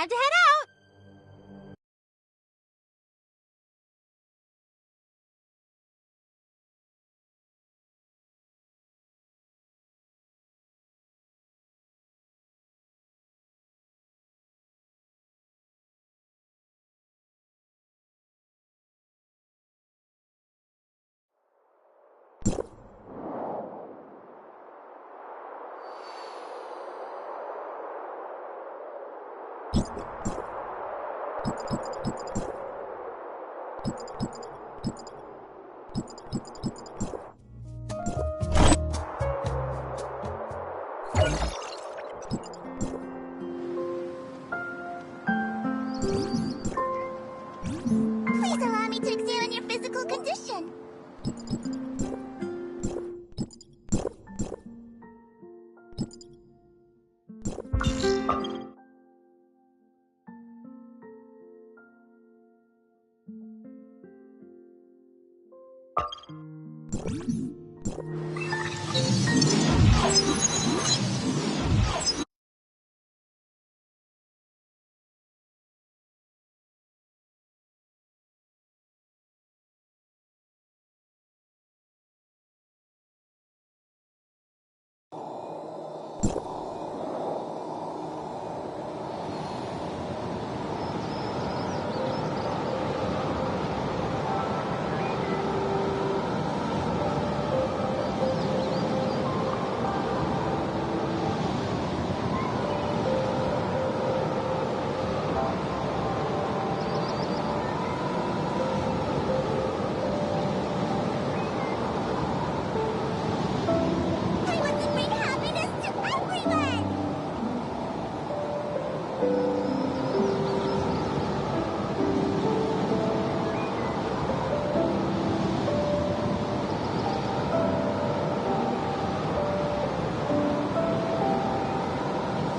Time to head out! Please allow me to examine your physical condition.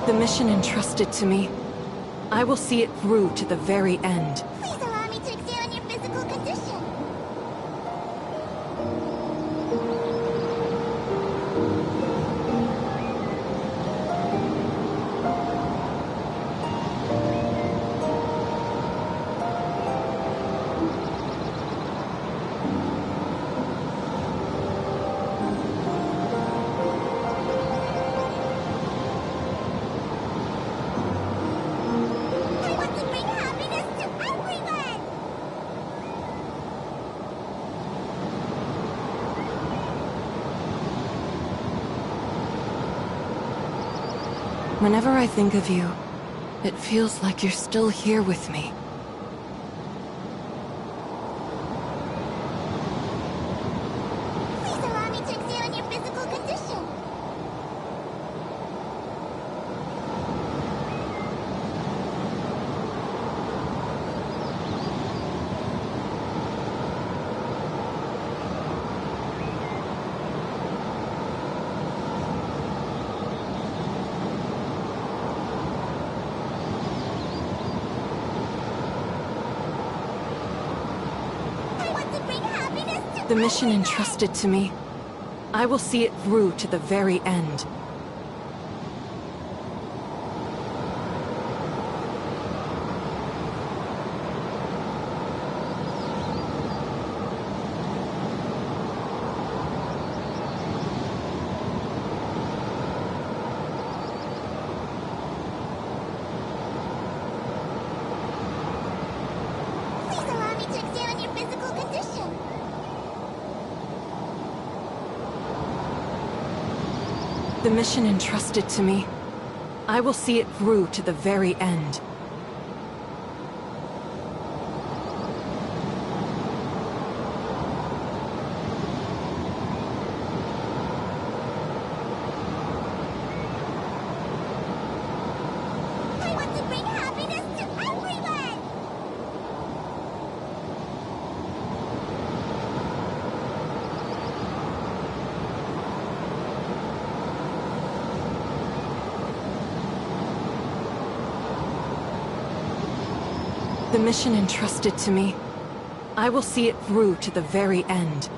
The mission entrusted to me, I will see it through to the very end. Please allow me to examine your physical condition. Whenever I think of you, it feels like you're still here with me. Please allow me to examine your physical condition. The mission entrusted to me, I will see it through to the very end. Please allow me to examine your physical condition. The mission entrusted to me, I will see it through to the very end. I want to bring happiness to everyone! The mission entrusted to me, I will see it through to the very end.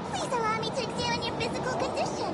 Please allow me to examine your physical condition.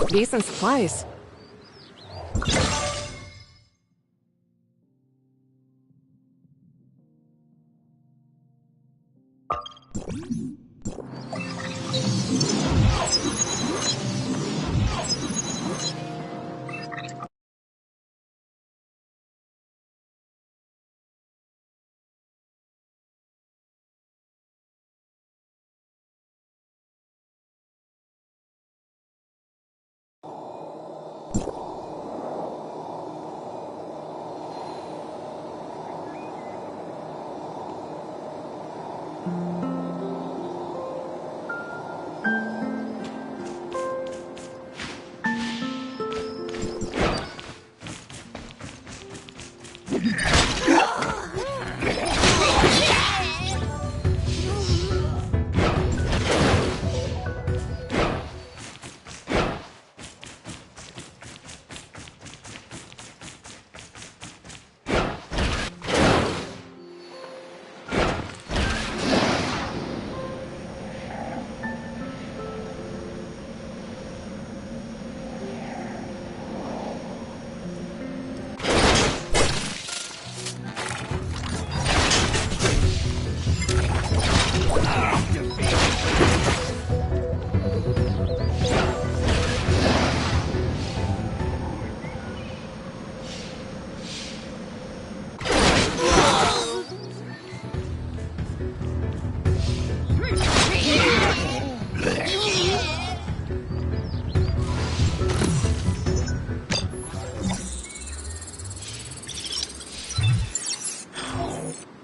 Decent supplies.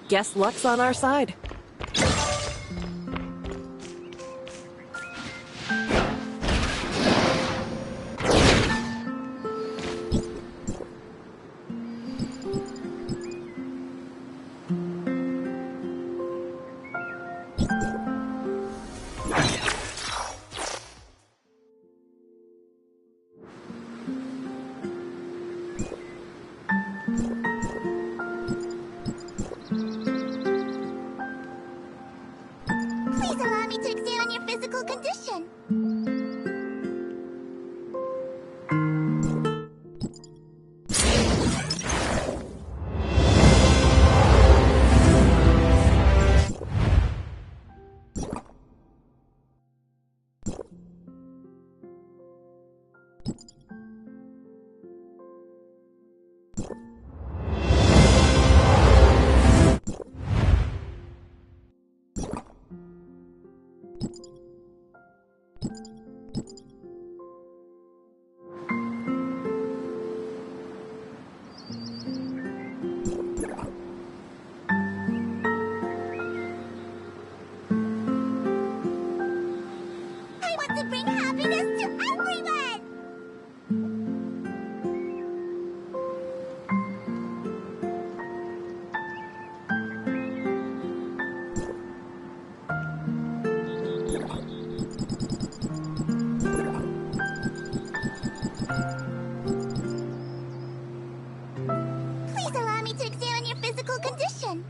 Guess luck's on our side. Please allow me to examine your physical condition. I want to bring happiness to everyone! Please allow me to examine your physical condition.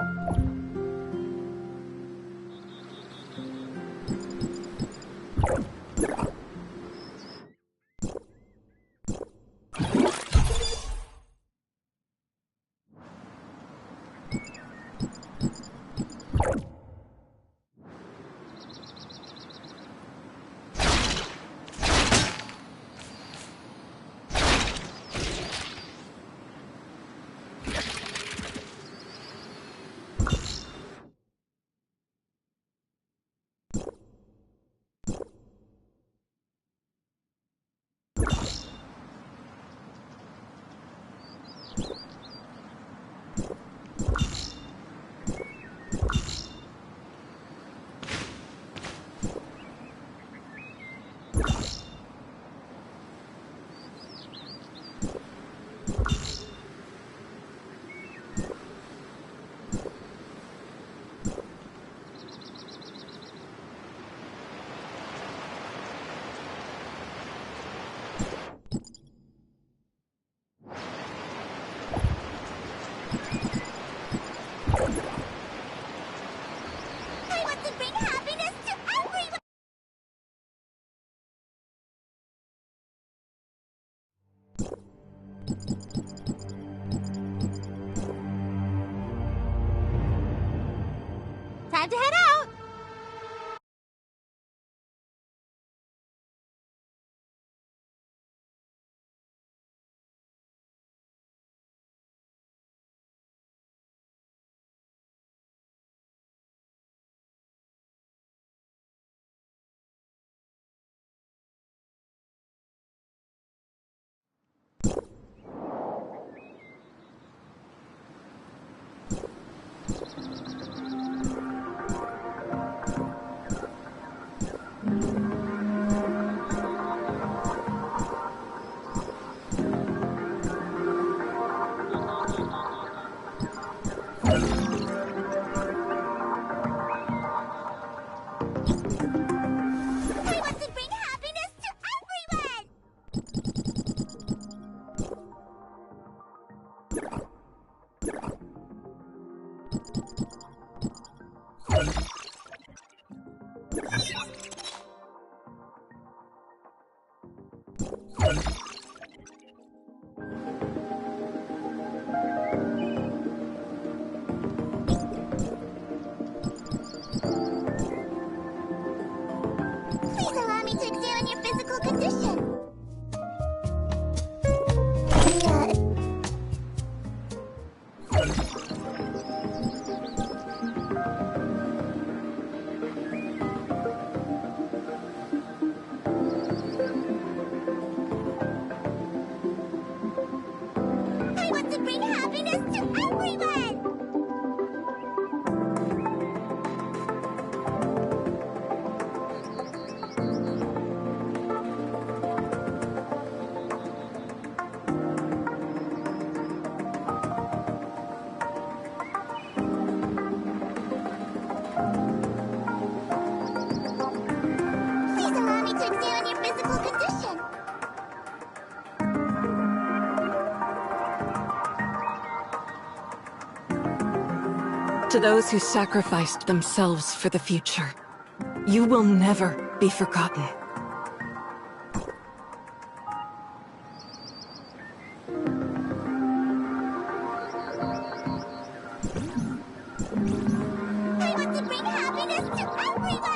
I want to bring happiness to everyone! Time to head out! I want to bring happiness to everyone! Please allow me to examine your physical condition. I want to bring happiness to everyone! Please allow me to examine your physical condition. To those who sacrificed themselves for the future, you will never be forgotten. I want to bring happiness to everyone!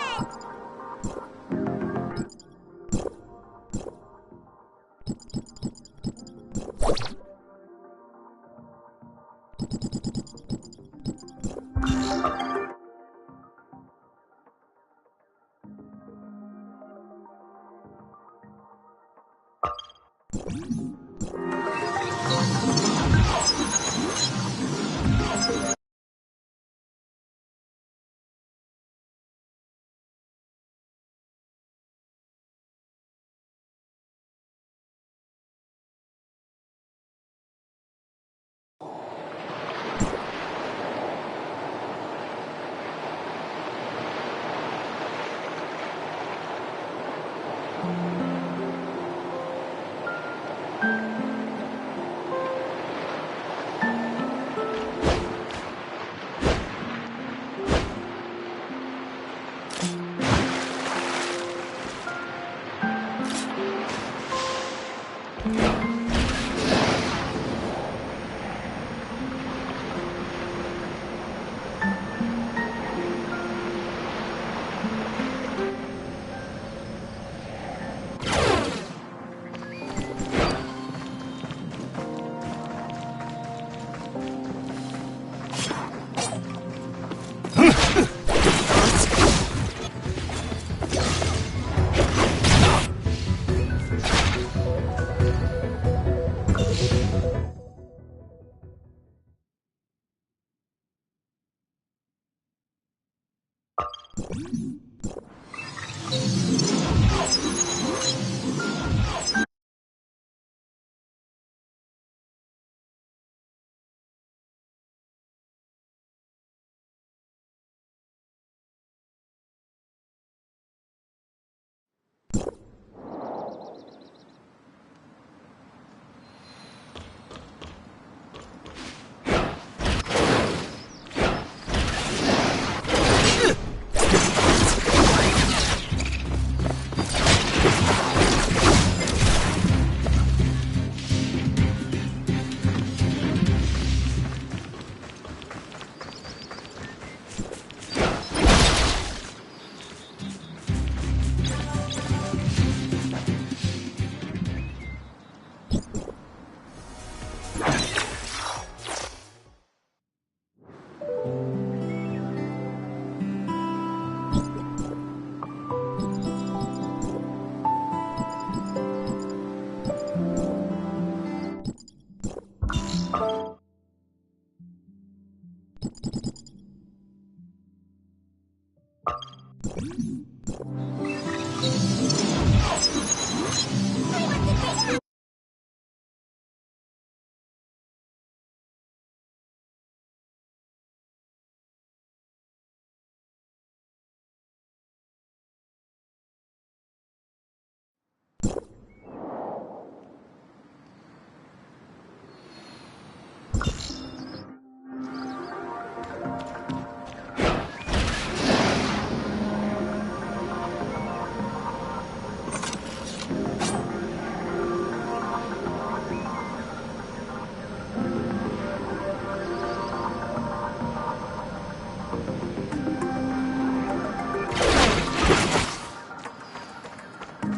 Allow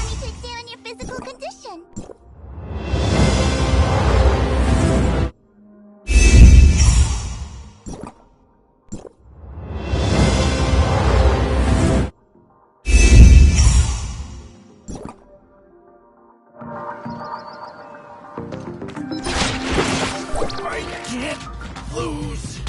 me to examine your physical condition. I can't lose!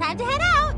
Time to head out!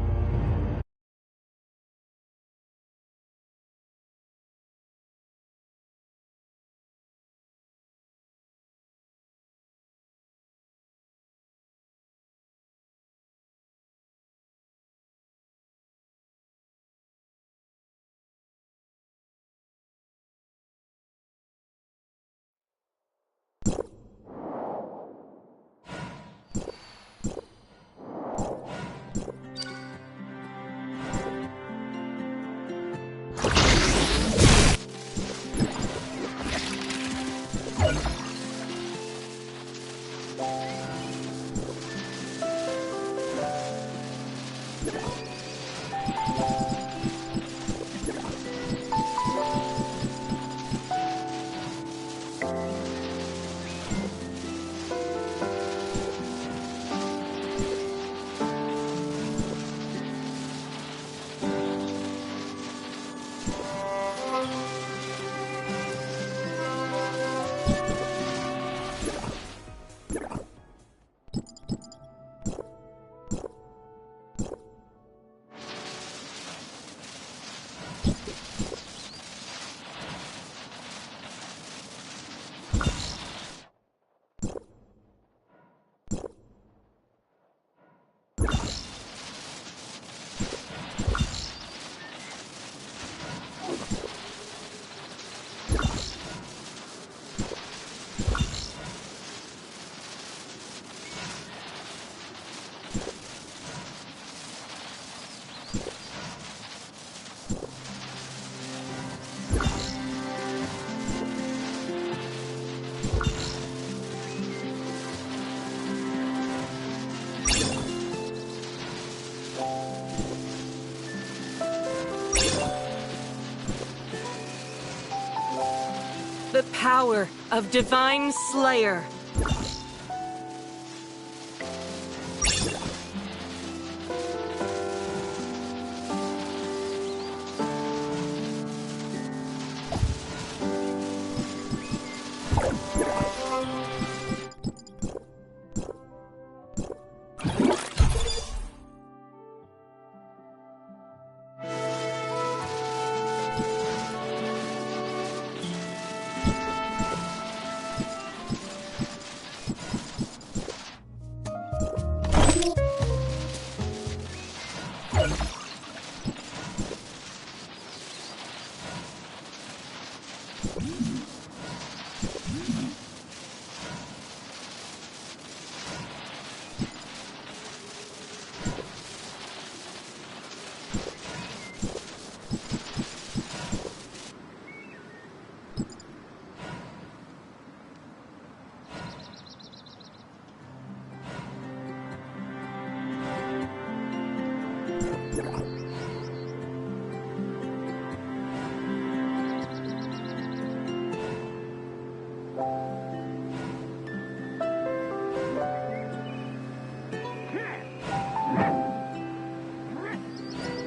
The power of Divine Slayer.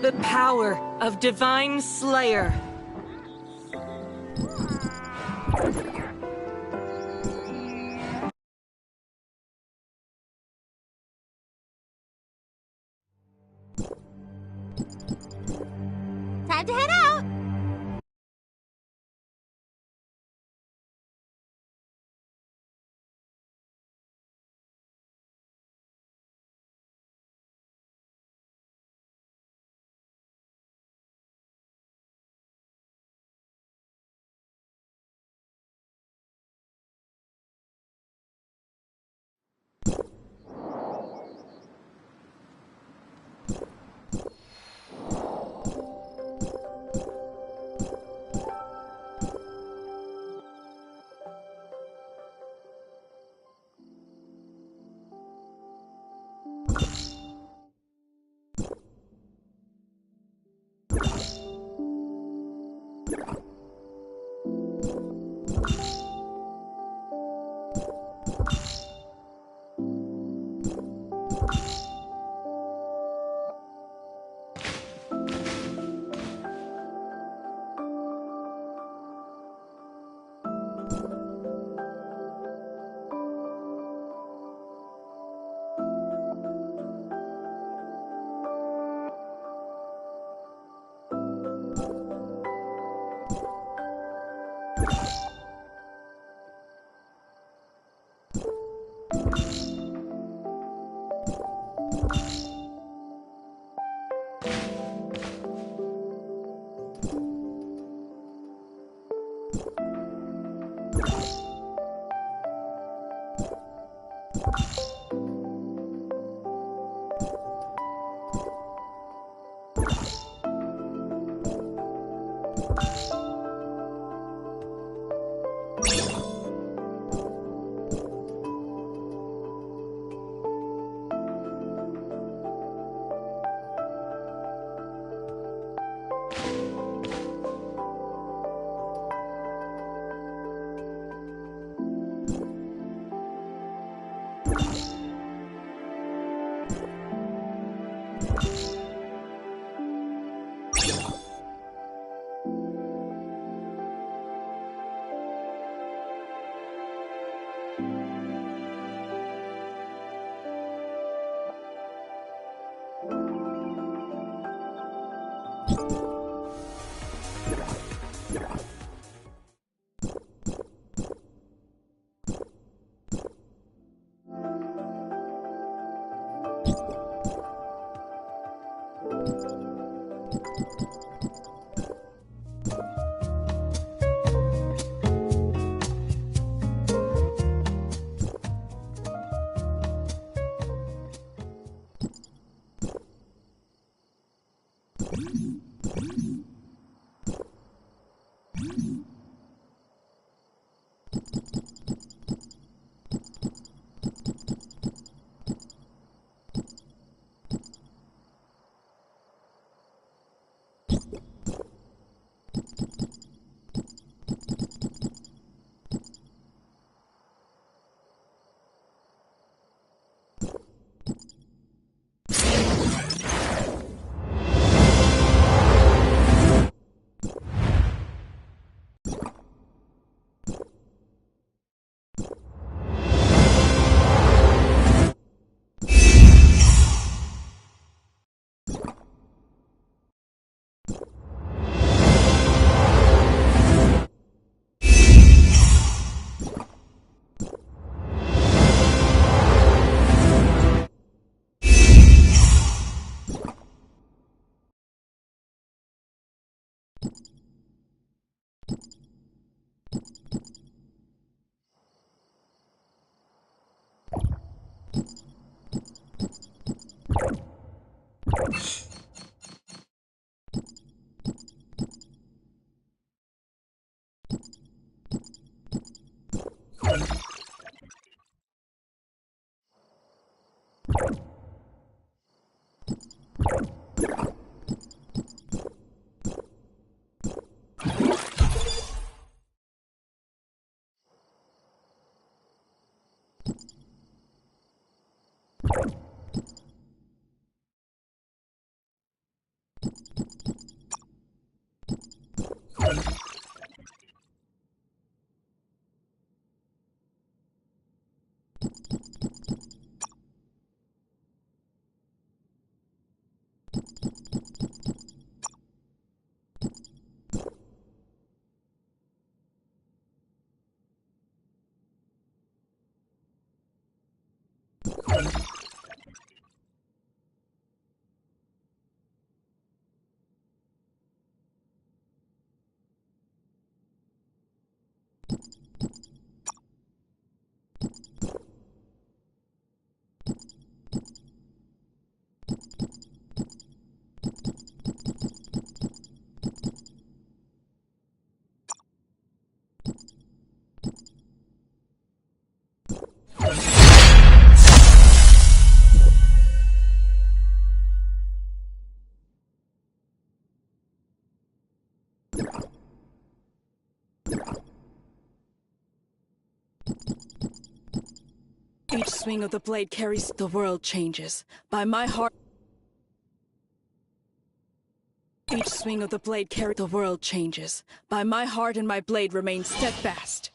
The power of Divine Slayer. Time to head out! Each swing of the blade carries the world changes. By my heart. Each swing of the blade carries the world changes. By my heart and my blade remain steadfast.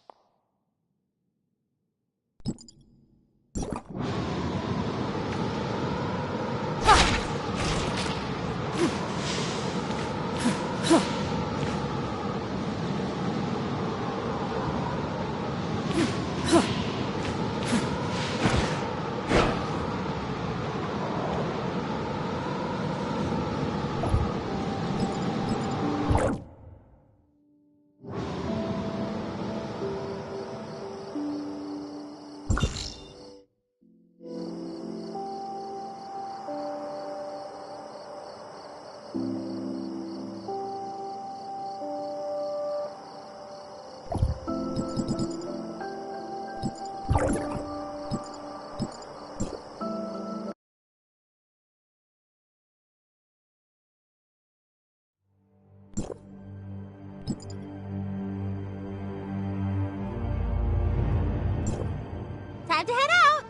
Time to head out!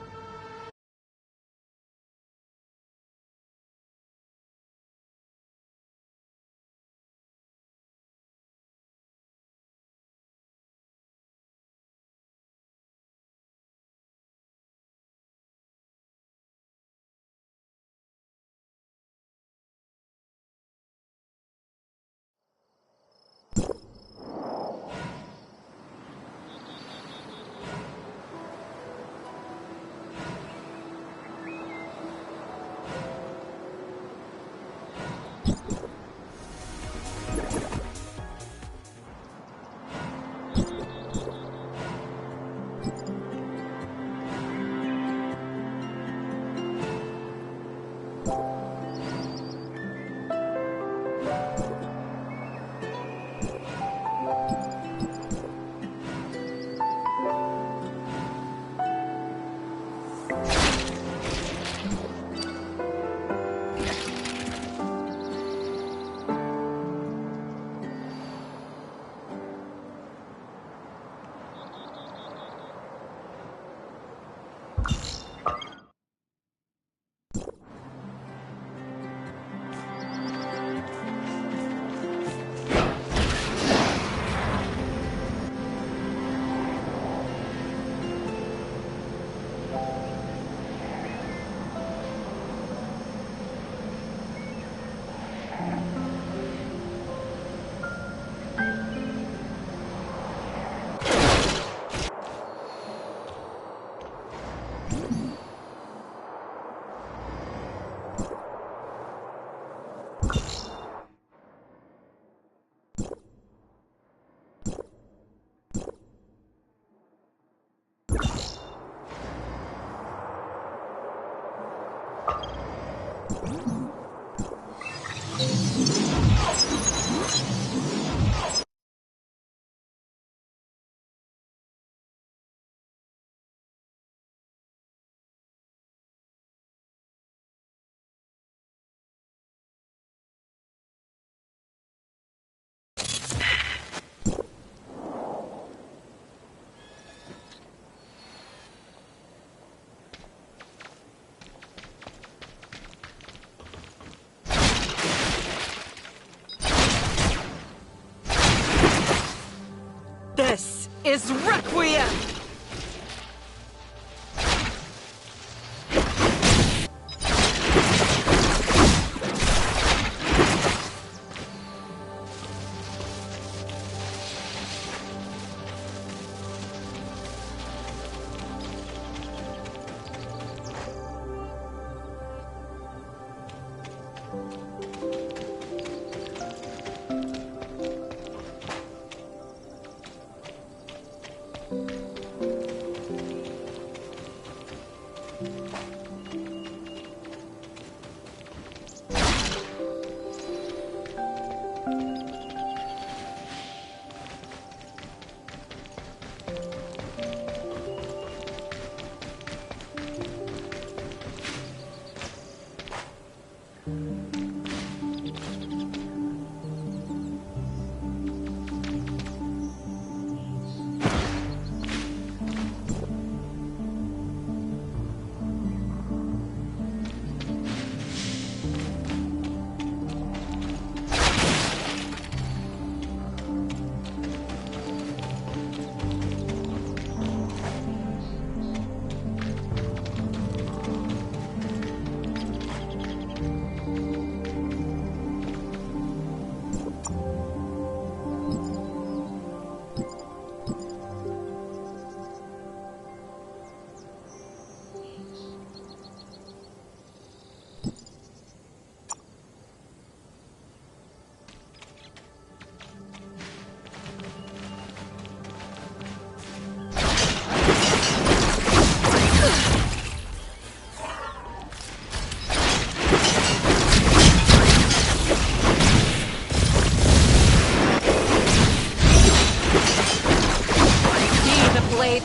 This is Requiem!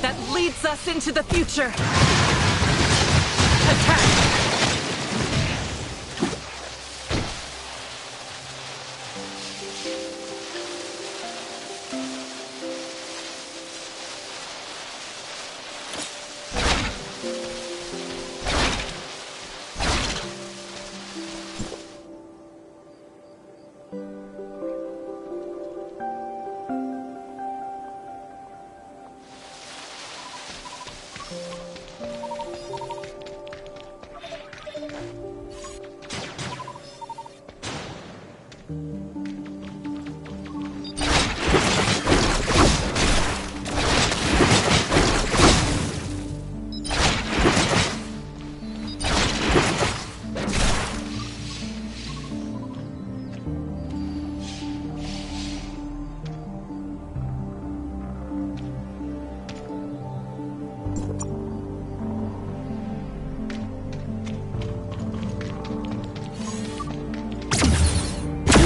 That leads us into the future. Attack!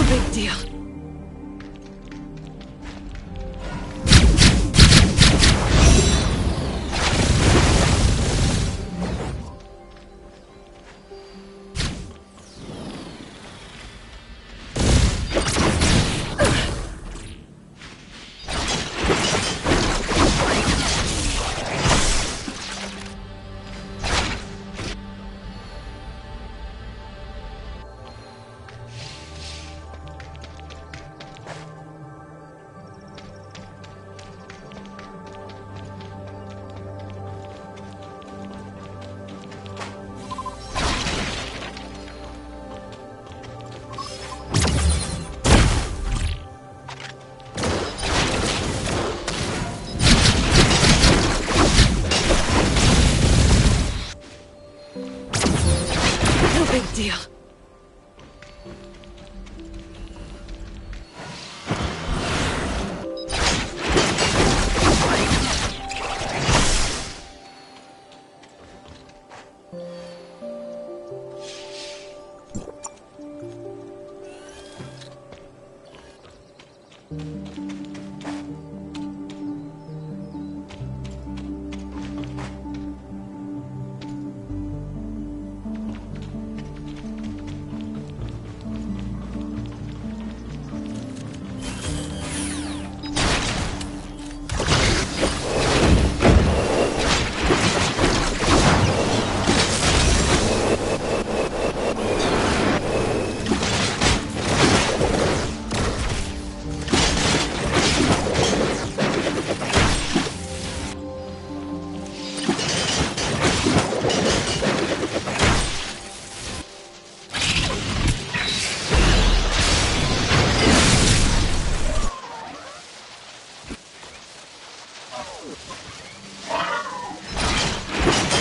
Big deal. Big deal.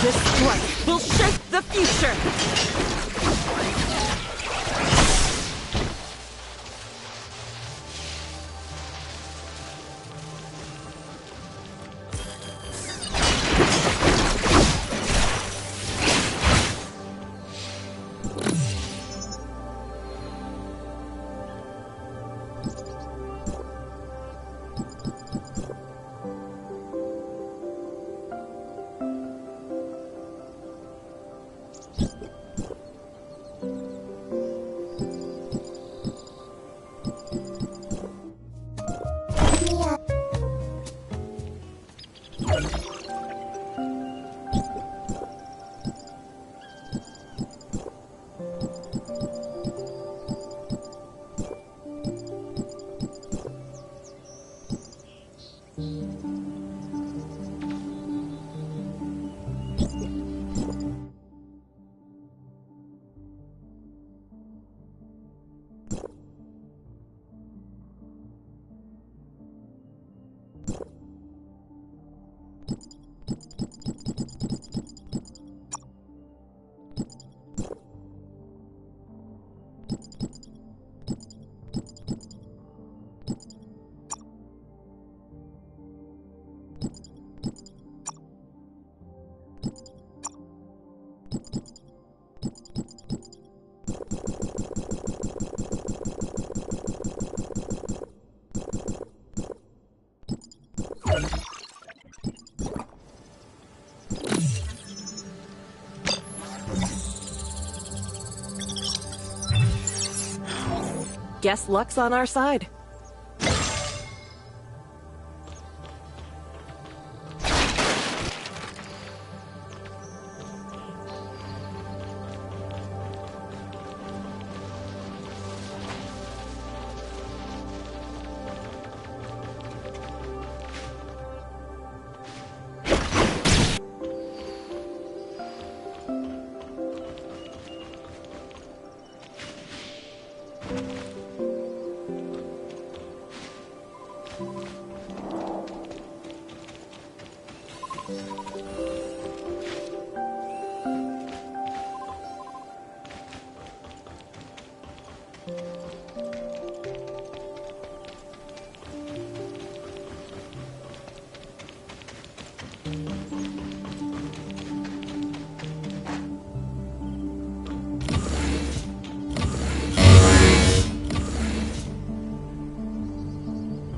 This strike will shape the future! Guess luck's on our side.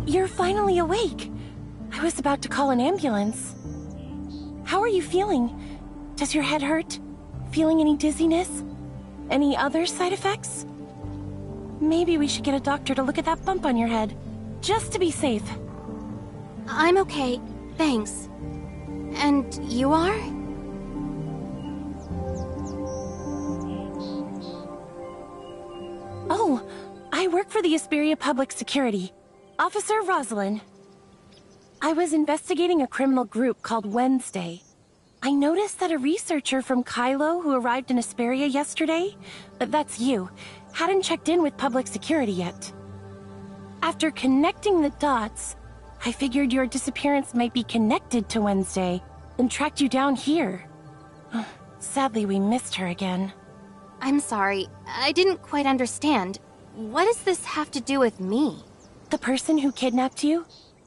You're finally awake. I was about to call an ambulance. How are you feeling? Does your head hurt? Feeling any dizziness? Any other side effects? Maybe we should get a doctor to look at that bump on your head, just to be safe. I'm okay, thanks. And you are? Oh, I work for the Asperia Public Security. Officer Rosalind. I was investigating a criminal group called Wednesday. I noticed that a researcher from Kylo who arrived in Asperia yesterday, that's you, hadn't checked in with public security yet. After connecting the dots, I figured your disappearance might be connected to Wednesday, then tracked you down here. Sadly, we missed her again. I'm sorry, I didn't quite understand. What does this have to do with me? The person who kidnapped you?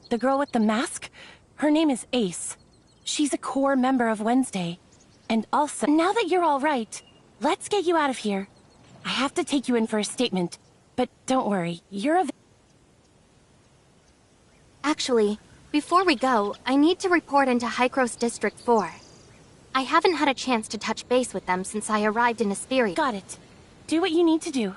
The girl with the mask? Her name is Ace. She's a core member of Wednesday. And also, now that you're all right, let's get you out of here. I have to take you in for a statement, but don't worry, you're a... Actually, before we go, I need to report into Hycros District 4. I haven't had a chance to touch base with them since I arrived in Asperia. Got it. Do what you need to do.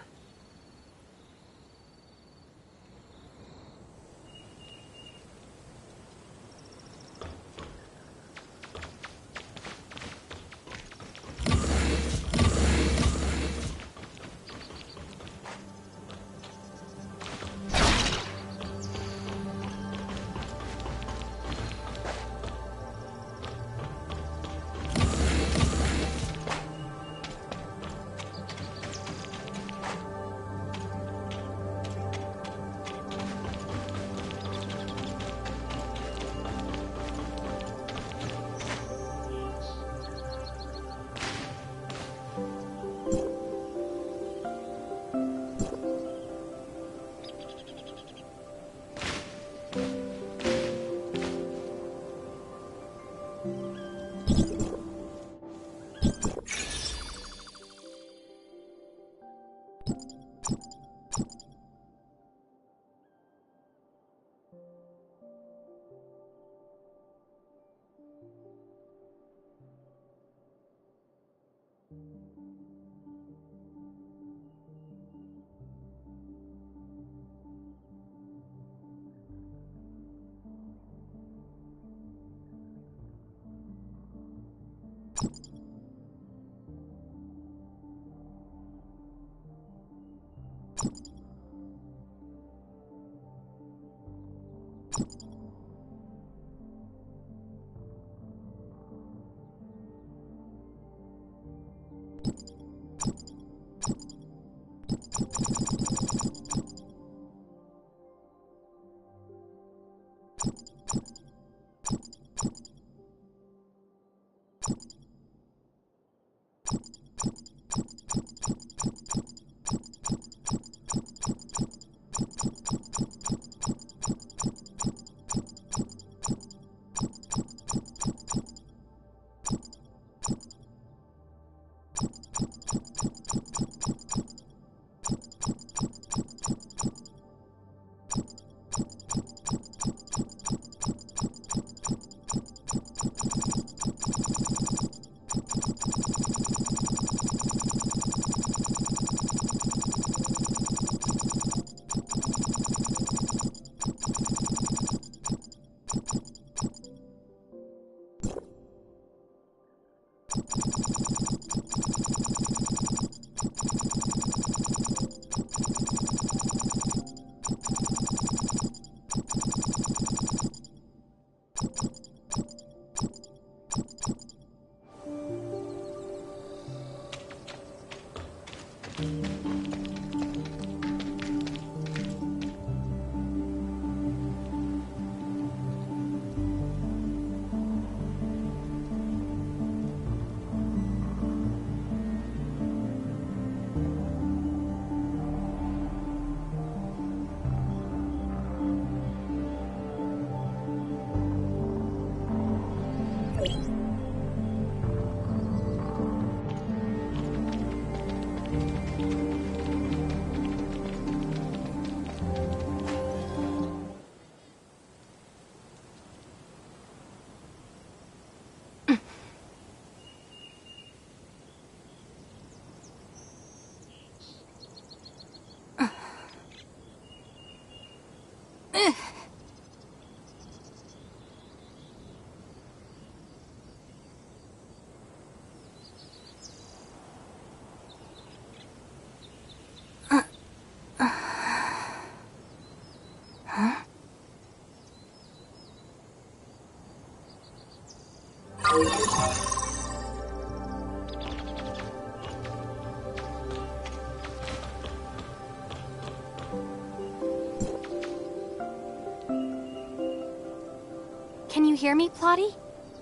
Can you hear me, Plotty?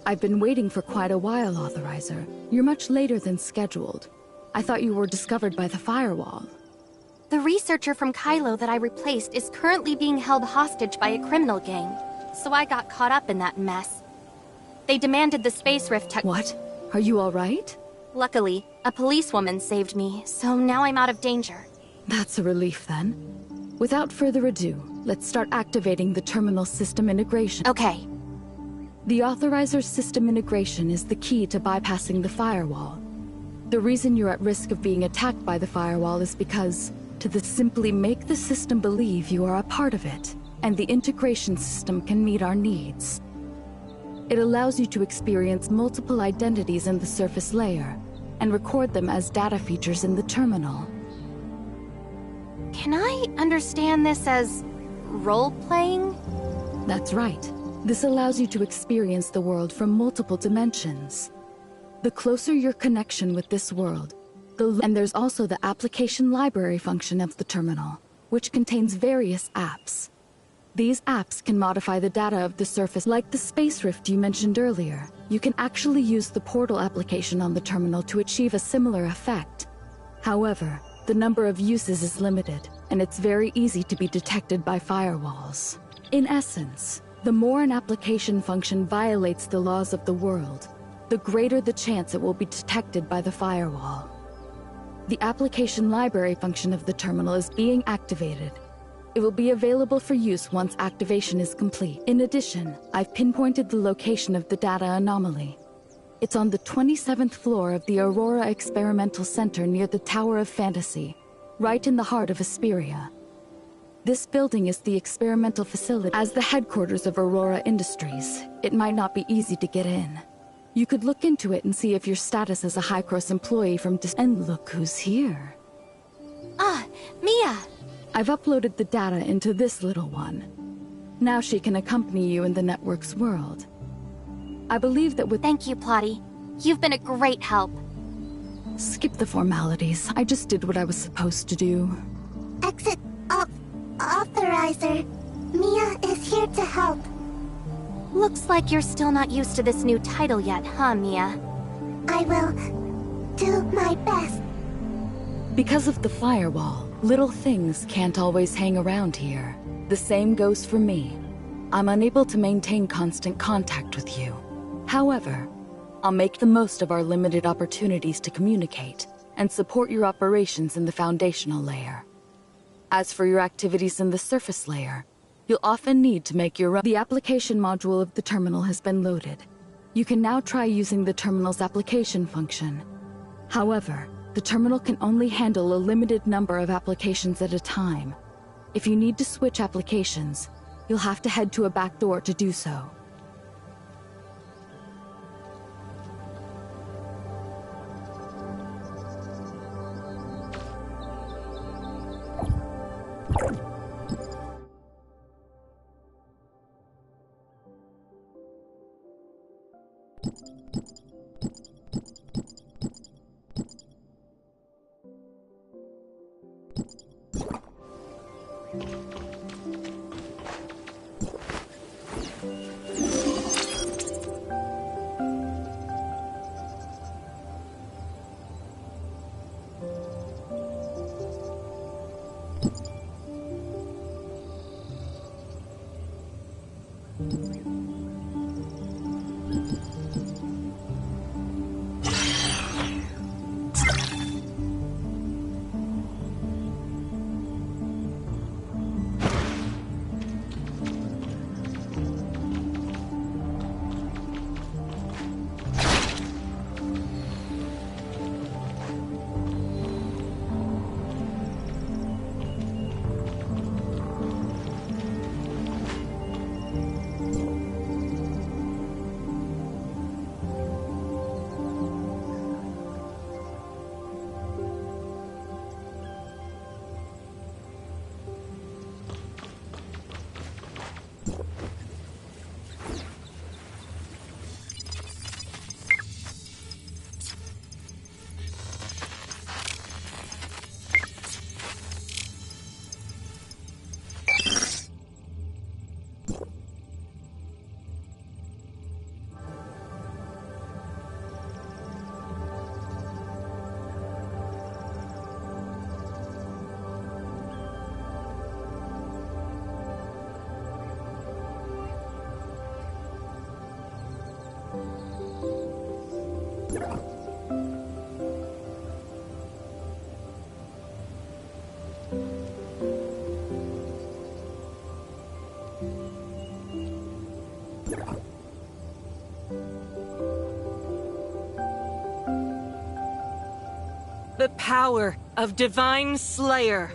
I've been waiting for quite a while, Authorizer. You're much later than scheduled. I thought you were discovered by the firewall. The researcher from Kylo that I replaced is currently being held hostage by a criminal gang, so I got caught up in that mess. They demanded the space rift tech— What? Are you alright? Luckily, a policewoman saved me, so now I'm out of danger. That's a relief then. Without further ado, let's start activating the terminal system integration. Okay. The Authorizer's system integration is the key to bypassing the firewall. The reason you're at risk of being attacked by the firewall is because simply make the system believe you are a part of it, and the integration system can meet our needs. It allows you to experience multiple identities in the surface layer, and record them as data features in the terminal. Can I understand this as role-playing? That's right. This allows you to experience the world from multiple dimensions. The closer your connection with this world, and there's also the application library function of the terminal, which contains various apps. These apps can modify the data of the surface, like the space rift you mentioned earlier. You can actually use the portal application on the terminal to achieve a similar effect. However, the number of uses is limited, and it's very easy to be detected by firewalls. In essence, the more an application function violates the laws of the world, the greater the chance it will be detected by the firewall. The application library function of the terminal is being activated. It will be available for use once activation is complete. In addition, I've pinpointed the location of the data anomaly. It's on the 27th floor of the Aurora Experimental Center near the Tower of Fantasy, right in the heart of Asperia. This building is the experimental facility. As the headquarters of Aurora Industries, it might not be easy to get in. You could look into it and see if your status as a High-Cross employee from And look who's here. Ah, Mia! I've uploaded the data into this little one. Now she can accompany you in the network's world. I believe that with— Thank you, Plotty. You've been a great help. Skip the formalities. I just did what I was supposed to do. Exit authorizer. Mia is here to help. Looks like you're still not used to this new title yet, huh, Mia? I will do my best. Because of the firewall, little things can't always hang around here. The same goes for me. I'm unable to maintain constant contact with you. However, I'll make the most of our limited opportunities to communicate and support your operations in the foundational layer. As for your activities in the surface layer, you'll often need to make your own. The application module of the terminal has been loaded. You can now try using the terminal's application function. However, the terminal can only handle a limited number of applications at a time. If you need to switch applications, you'll have to head to a back door to do so. The power of Divine Slayer.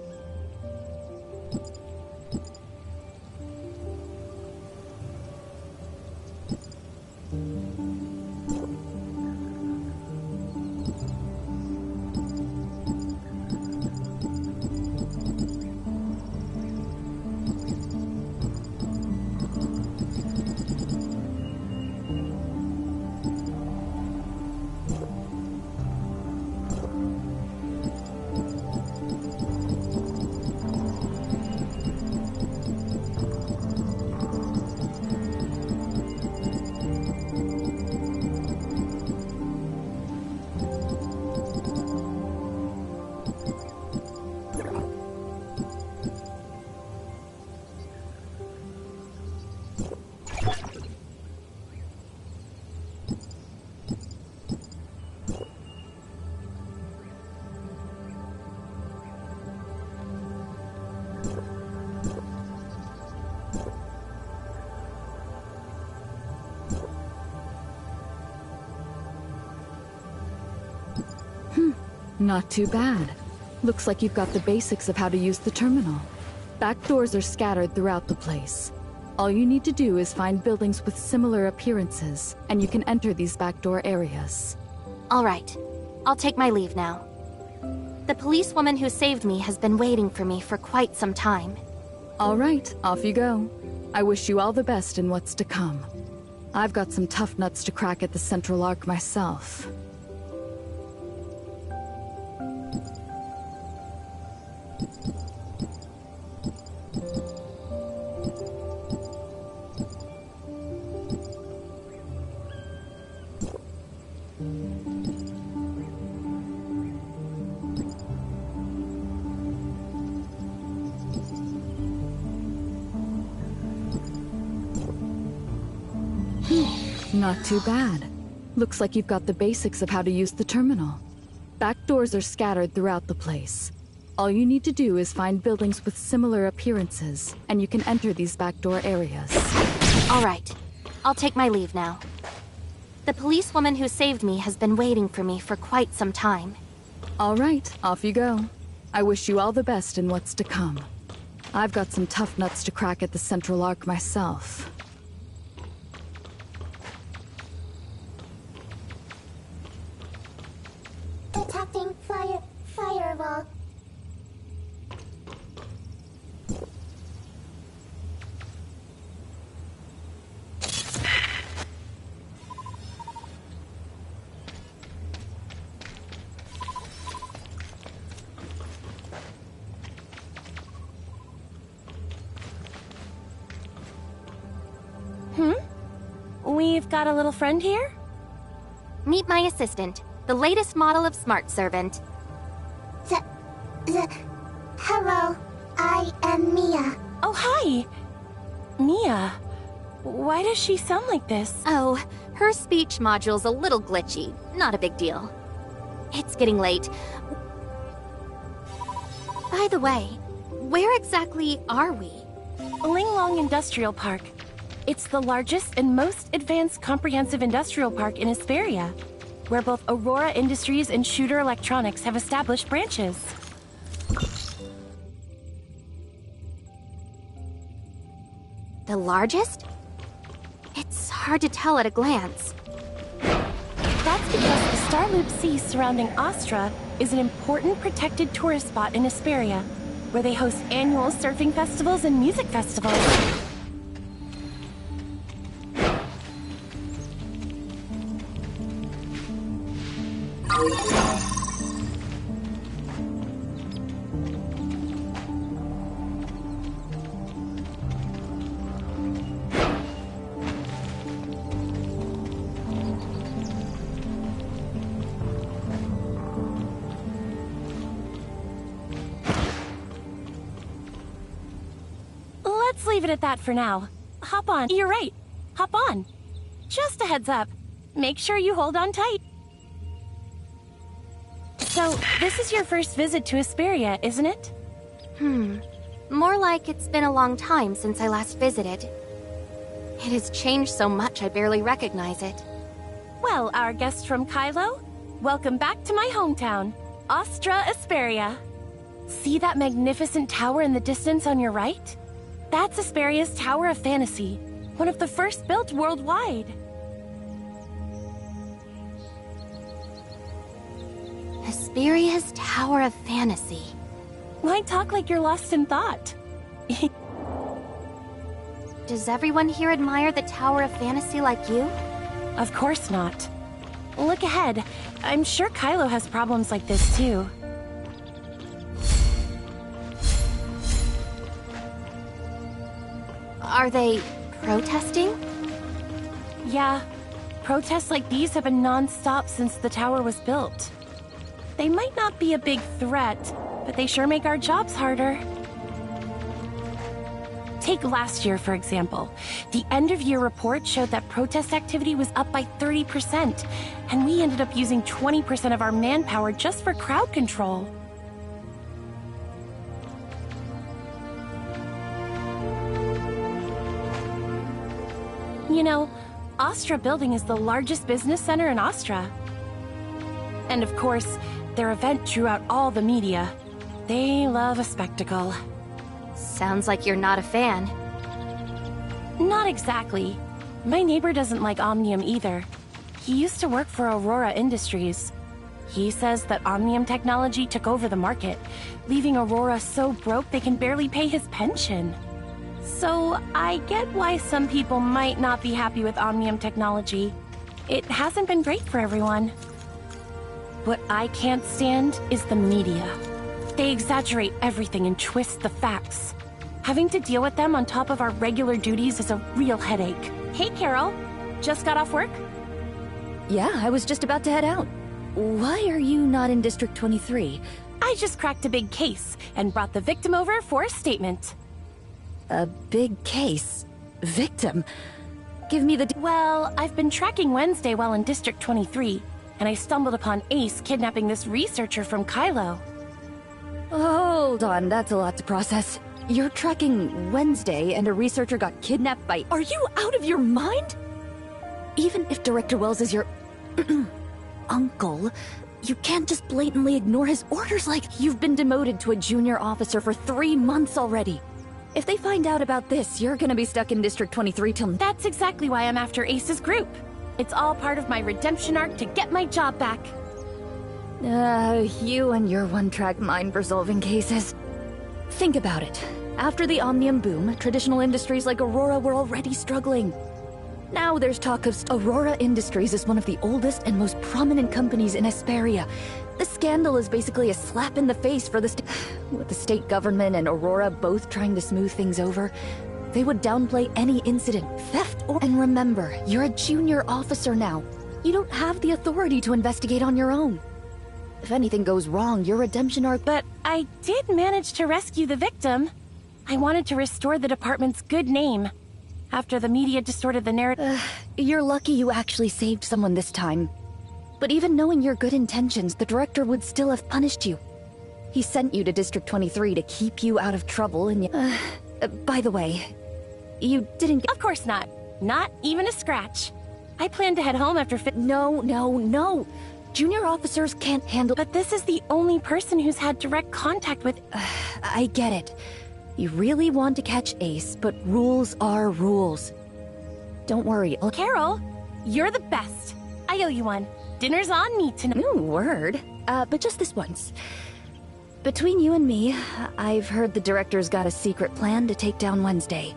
Not too bad. Looks like you've got the basics of how to use the terminal. Back doors are scattered throughout the place. All you need to do is find buildings with similar appearances, and you can enter these backdoor areas. All right. I'll take my leave now. The policewoman who saved me has been waiting for me for quite some time. All right, off you go. I wish you all the best in what's to come. I've got some tough nuts to crack at the Central Arc myself. Not too bad. Looks like you've got the basics of how to use the terminal. Back doors are scattered throughout the place. All you need to do is find buildings with similar appearances, and you can enter these backdoor areas. All right. I'll take my leave now. The policewoman who saved me has been waiting for me for quite some time. All right, off you go. I wish you all the best in what's to come. I've got some tough nuts to crack at the Central Arc myself. Detecting firewall. We've got a little friend here? Meet my assistant, the latest model of smart servant. Hello, I am Mia. Oh, hi! Mia. Why does she sound like this? Oh, her speech module's a little glitchy. Not a big deal. It's getting late. By the way, where exactly are we? Linglong Industrial Park. It's the largest and most advanced comprehensive industrial park in Hesperia, where both Aurora Industries and Shooter Electronics have established branches. The largest? It's hard to tell at a glance. That's because the Star Loop Sea surrounding Astra is an important protected tourist spot in Hesperia, where they host annual surfing festivals and music festivals. Let's leave it at that for now. Hop on. You're right. Hop on. Just a heads up. Make sure you hold on tight. So, this is your first visit to Hesperia, isn't it? More like it's been a long time since I last visited. It has changed so much I barely recognize it. Well, our guest from Kylo, welcome back to my hometown, Astra Hesperia. See that magnificent tower in the distance on your right? That's Hesperia's Tower of Fantasy, one of the first built worldwide. Hesperia's Tower of Fantasy. Why talk like you're lost in thought? Does everyone here admire the Tower of Fantasy like you? Of course not. Look ahead. I'm sure Kylo has problems like this too. Are they protesting? Yeah, protests like these have been non-stop since the tower was built. They might not be a big threat, but they sure make our jobs harder. Take last year, for example. The end-of-year report showed that protest activity was up by 30%, and we ended up using 20% of our manpower just for crowd control. You know, Astra Building is the largest business center in Astra. And of course, their event drew out all the media. They love a spectacle. Sounds like you're not a fan. Not exactly. My neighbor doesn't like Omnium either. He used to work for Aurora Industries. He says that Omnium technology took over the market, leaving Aurora so broke they can barely pay his pension. So I get why some people might not be happy with Omnium technology. It hasn't been great for everyone. What I can't stand is the media. They exaggerate everything and twist the facts. Having to deal with them on top of our regular duties is a real headache. Hey, Carol. Just got off work? Yeah, I was just about to head out. Why are you not in District 23? I just cracked a big case and brought the victim over for a statement. A big case? Victim? Give me the Well, I've been tracking Wednesday while in District 23, and I stumbled upon Ace kidnapping this researcher from Kylo. Hold on, that's a lot to process. You're tracking Wednesday and a researcher got kidnapped by— Are you out of your mind? Even if Director Wells is your uncle, you can't just blatantly ignore his orders like— You've been demoted to a junior officer for 3 months already. If they find out about this, you're gonna be stuck in District 23 till— That's exactly why I'm after Ace's group. It's all part of my redemption arc to get my job back. You and your one-track mind for solving cases. Think about it. After the Omnium boom, traditional industries like Aurora were already struggling. Now there's talk of— Aurora Industries is one of the oldest and most prominent companies in Hesperia. The scandal is basically a slap in the face for the with the state government and Aurora both trying to smooth things over, they would downplay any incident, theft or— And remember, you're a junior officer now. You don't have the authority to investigate on your own. If anything goes wrong, your redemption arc— But I did manage to rescue the victim. I wanted to restore the department's good name. After the media distorted the narrative— You're lucky you actually saved someone this time. But even knowing your good intentions, the director would still have punished you. He sent you to District 23 to keep you out of trouble and by the way, you didn't— Of course not. Not even a scratch. I plan to head home after No. Junior officers can't handle— But this is the only person who's had direct contact with— I get it. You really want to catch Ace, but rules are rules. Don't worry, Carol, you're the best. I owe you one. Dinner's on me tonight. Ooh, word. But just this once. Between you and me, I've heard the director's got a secret plan to take down Wednesday.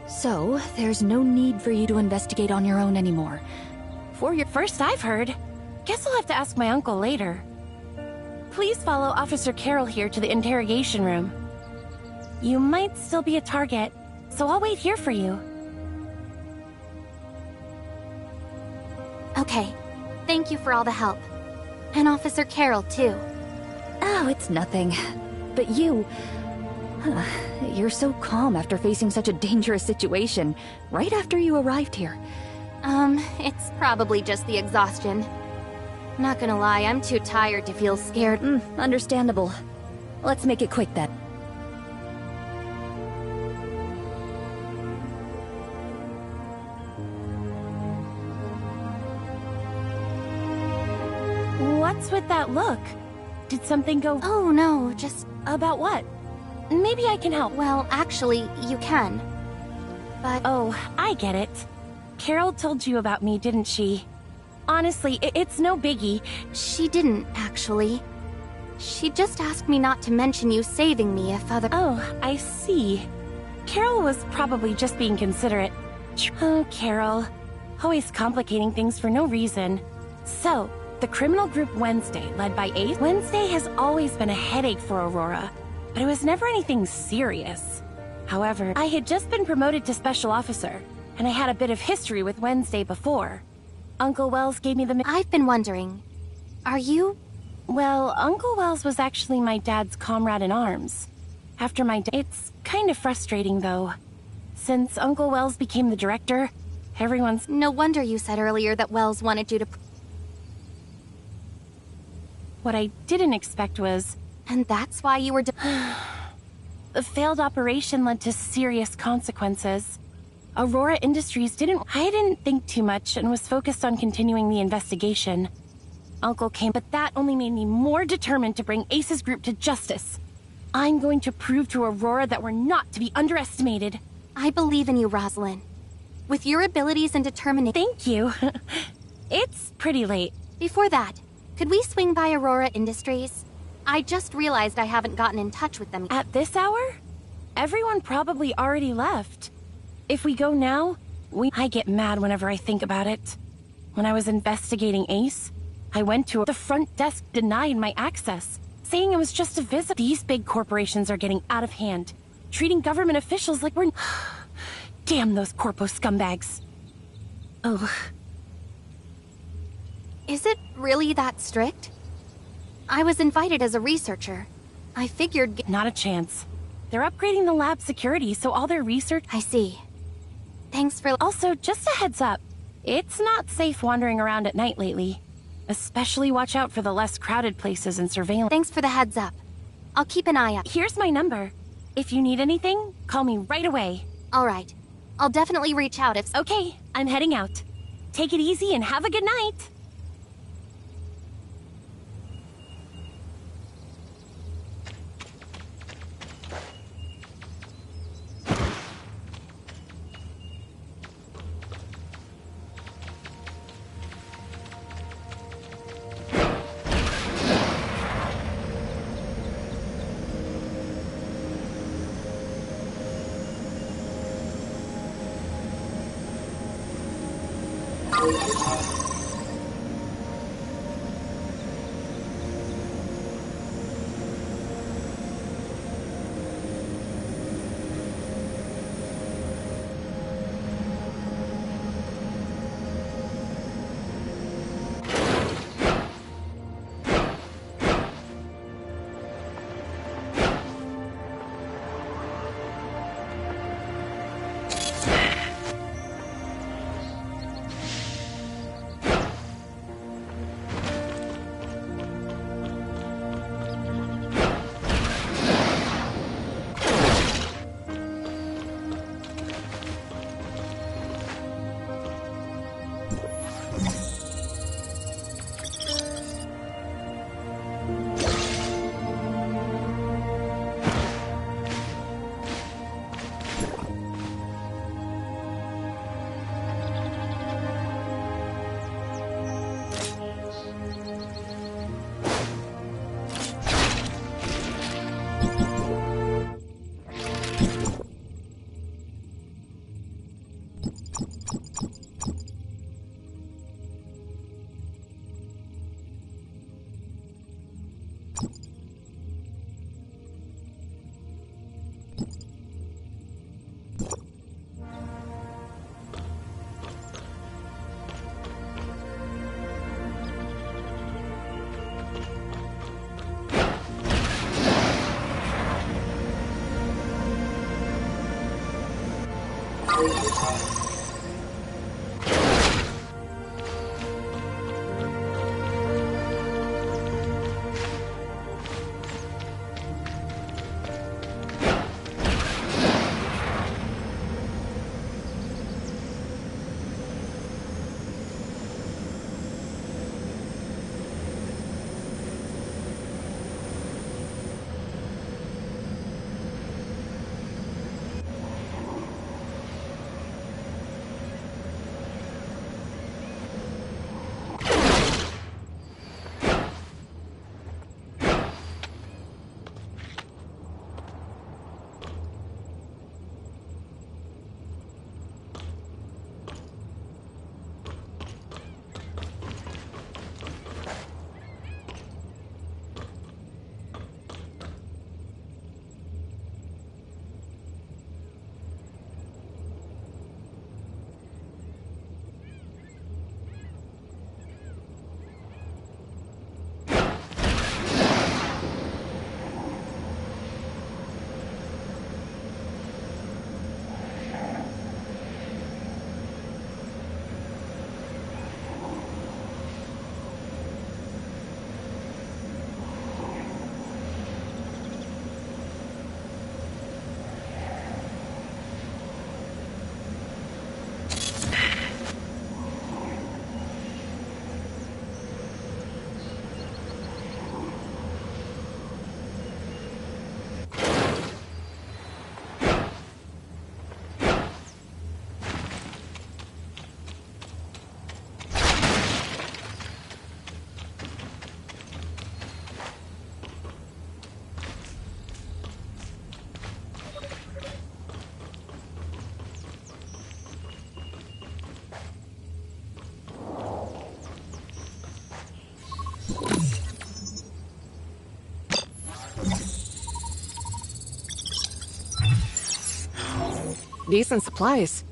So, there's no need for you to investigate on your own anymore. For your first I've heard. Guess I'll have to ask my uncle later. Please follow Officer Carol here to the interrogation room. You might still be a target, so I'll wait here for you. Okay. Thank you for all the help. And Officer Carol, too. Oh, it's nothing. But you... you're so calm after facing such a dangerous situation, right after you arrived here. It's probably just the exhaustion. Not gonna lie, I'm too tired to feel scared. Understandable. Let's make it quick then. What's with that look? Did something go— Oh no, just— About what? Maybe I can help. Well, actually, you can. But— Oh, I get it. Carol told you about me, didn't she? Honestly, it's no biggie. She didn't, actually. She just asked me not to mention you saving me if other— Oh, I see. Carol was probably just being considerate. Oh, Carol. Always complicating things for no reason. So, the criminal group Wednesday, led by Ace— Wednesday has always been a headache for Aurora, but it was never anything serious. However, I had just been promoted to special officer, and I had a bit of history with Wednesday before. Uncle Wells gave me the— I've been wondering, are you— Well, Uncle Wells was actually my dad's comrade in arms. After my It's kind of frustrating, though. Since Uncle Wells became the director, everyone's— No wonder you said earlier that Wells wanted you to— What I didn't expect was— And that's why you were— The failed operation led to serious consequences. Aurora Industries I didn't think too much and was focused on continuing the investigation. uncle came, but that only made me more determined to bring Ace's group to justice. I'm going to prove to Aurora that we're not to be underestimated. I believe in you, Rosalind. With your abilities and determination... Thank you. It's pretty late. Before that, could we swing by Aurora Industries? I just realized I haven't gotten in touch with them. At this hour? Everyone probably already left. If we go now, I get mad whenever I think about it. When I was investigating Ace, I went to the front desk denied my access, saying it was just a visit. These big corporations are getting out of hand, treating government officials like we're... Damn those corpo scumbags. Oh. Is it really that strict? I was invited as a researcher. I figured... Not a chance. They're upgrading the lab security, so all their research... I see. Thanks for... Also, just a heads up. It's not safe wandering around at night lately. Especially watch out for the less crowded places and surveillance. Thanks for the heads up. I'll keep an eye out. Here's my number. If you need anything, call me right away. All right. I'll definitely reach out if... Okay, I'm heading out. Take it easy and have a good night. Decent supplies.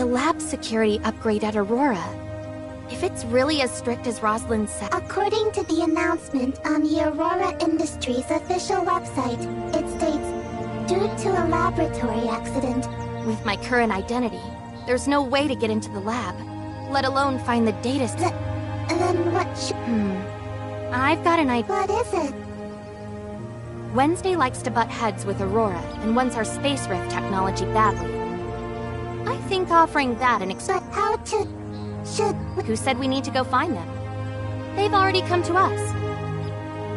The lab security upgrade at Aurora. If it's really as strict as Rosalind said... According to the announcement on the Aurora Industries official website, it states, due to a laboratory accident. With my current identity, there's no way to get into the lab, let alone find the data set. Then what I've got an idea. What is it? Wednesday likes to butt heads with Aurora and wants our space rift technology badly. I think offering that an But how to... should... Who said we need to go find them? They've already come to us.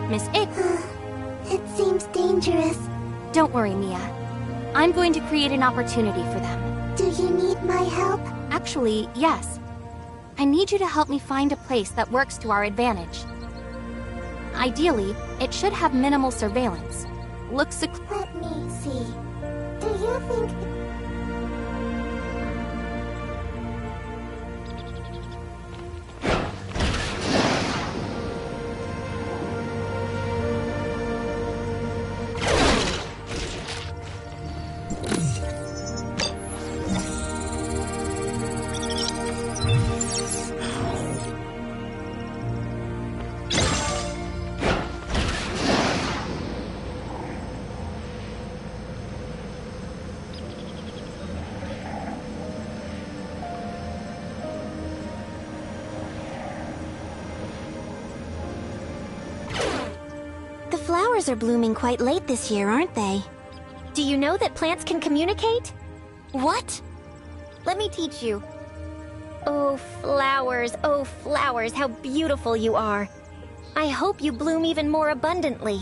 Miss A... It seems dangerous. Don't worry, Mia. I'm going to create an opportunity for them. Do you need my help? Actually, yes. I need you to help me find a place that works to our advantage. Ideally, it should have minimal surveillance. Let me see. Do you think... The flowers are blooming quite late this year, aren't they? Do you know that plants can communicate? What? Let me teach you. Oh, flowers, how beautiful you are. I hope you bloom even more abundantly.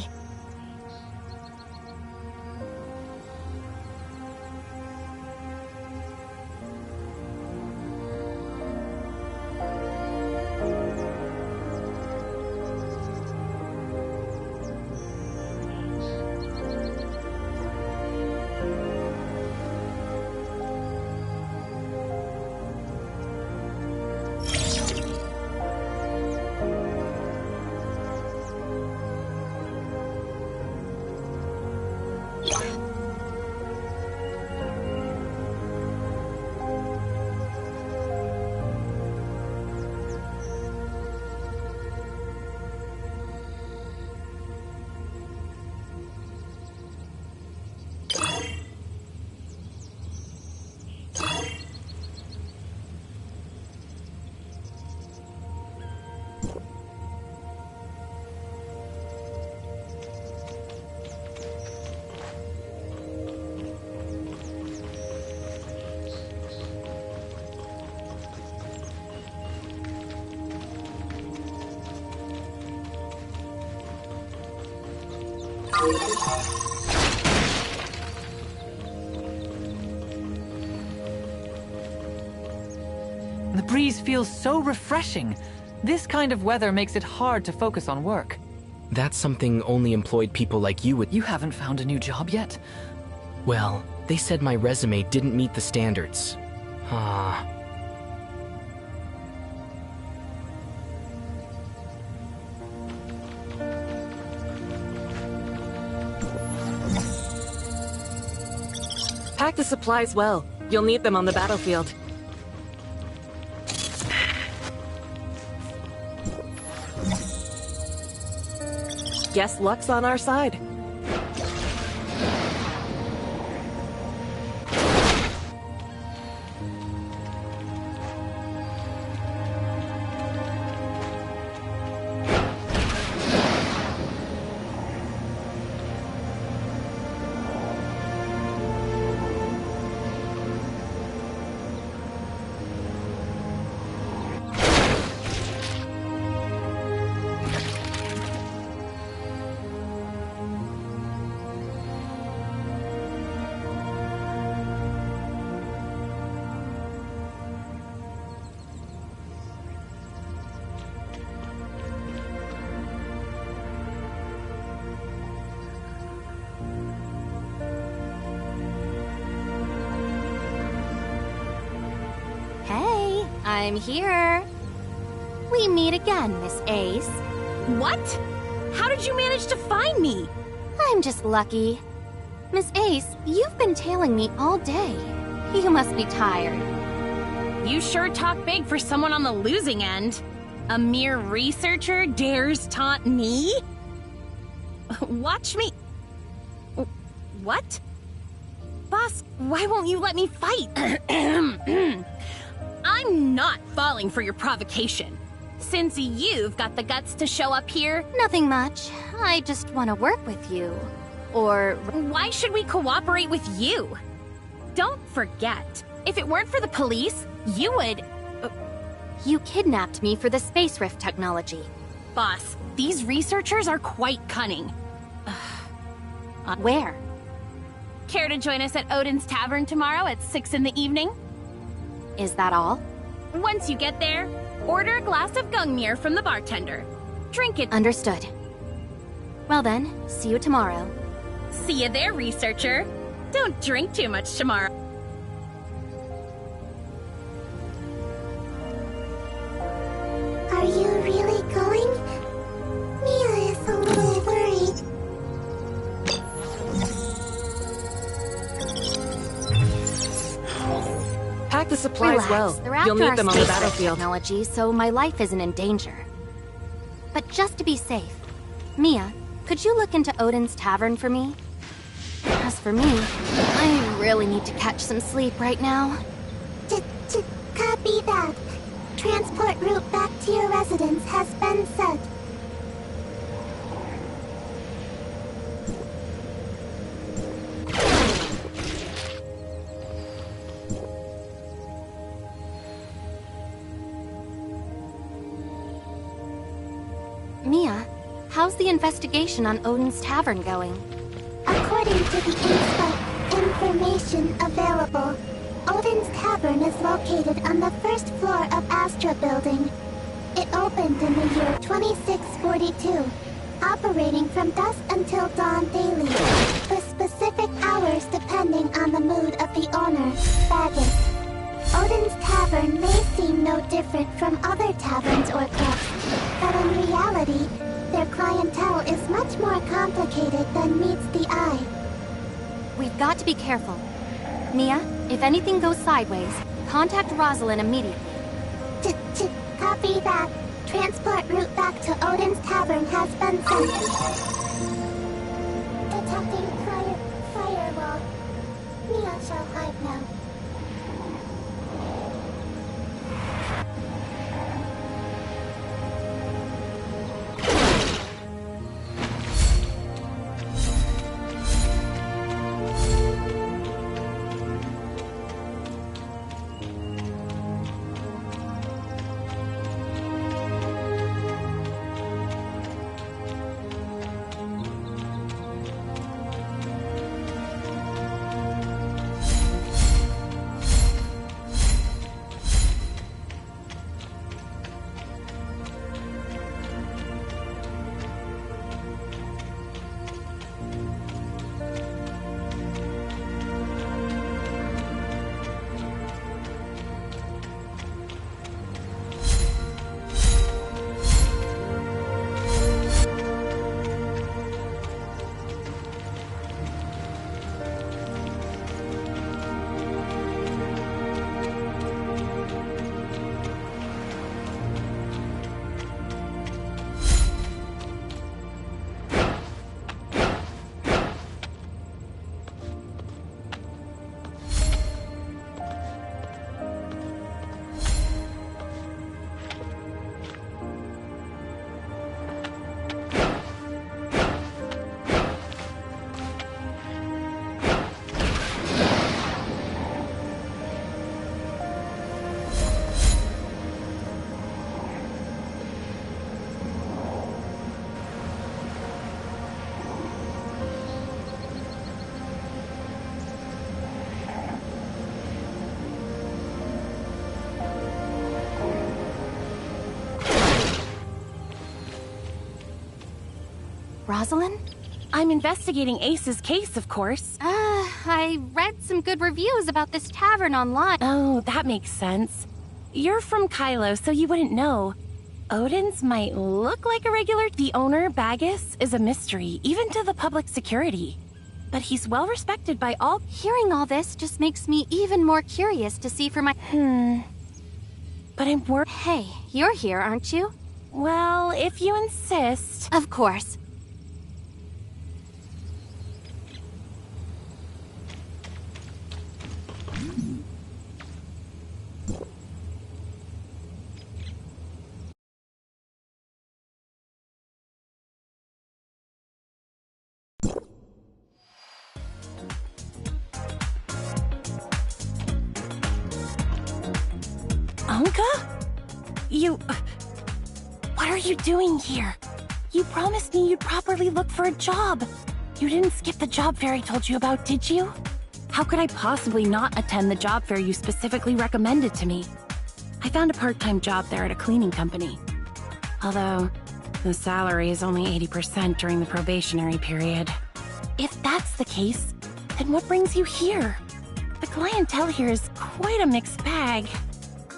The breeze feels so refreshing. This kind of weather makes it hard to focus on work. That's something only employed people like you would... You haven't found a new job yet? Well, they said my resume didn't meet the standards. Pack the supplies well. You'll need them on the battlefield. Guess luck's on our side. I'm here. We meet again, Miss Ace. What? How did you manage to find me? I'm just lucky. Miss Ace, you've been tailing me all day. You must be tired. You sure talk big for someone on the losing end. A mere researcher dares taunt me? Watch me... What? Boss, why won't you let me fight? I'm not falling for your provocation. Since you've got the guts to show up here... Nothing much. I just want to work with you. Or... Why should we cooperate with you? Don't forget, if it weren't for the police, you would... You kidnapped me for the space rift technology. Boss, these researchers are quite cunning. Where? Care to join us at Odin's Tavern tomorrow at 6 in the evening? Is that all? Once you get there, order a glass of Gungnir from the bartender. Drink it. Understood. Well then, see you tomorrow. See you there, researcher. Don't drink too much tomorrow. Are you really going? Mia is a little worried. Pack the supplies Relax. well. They're You'll after need them our on the space battlefield. technology, so my life isn't in danger. But just to be safe, Mia, could you look into Odin's Tavern for me? As for me, I really need to catch some sleep right now. Copy that. Transport route back to your residence has been set. Mia, how's the investigation on Odin's Tavern going? According to the inspo information available, Odin's Tavern is located on the first floor of Astra Building. It opened in the year 2642, operating from dusk until dawn daily, with specific hours depending on the mood of the owner, Baggett. Odin's Tavern may seem no different from other taverns or clubs, but in reality, their clientele is much more complicated than meets the eye. We've got to be careful. Mia, if anything goes sideways, contact Rosalind immediately. Copy that. Transport route back to Odin's Tavern has been sent. Detecting firewall. Mia shall hide now. Rosalind? I'm investigating Ace's case, of course. I read some good reviews about this tavern online. Oh, that makes sense. You're from Kylo, so you wouldn't know. Odin's might look like a regular. The owner, Baggis, is a mystery, even to the public security. But he's well respected by all. Hearing all this just makes me even more curious to see for my... but I'm worried. Hey, you're here, aren't you? Well, if you insist. Of course. Anka? You... What are you doing here? You promised me you'd properly look for a job. You didn't skip the job fair I told you about, did you? How could I possibly not attend the job fair you specifically recommended to me? I found a part-time job there at a cleaning company. Although, the salary is only 80% during the probationary period. If that's the case, then what brings you here? The clientele here is quite a mixed bag.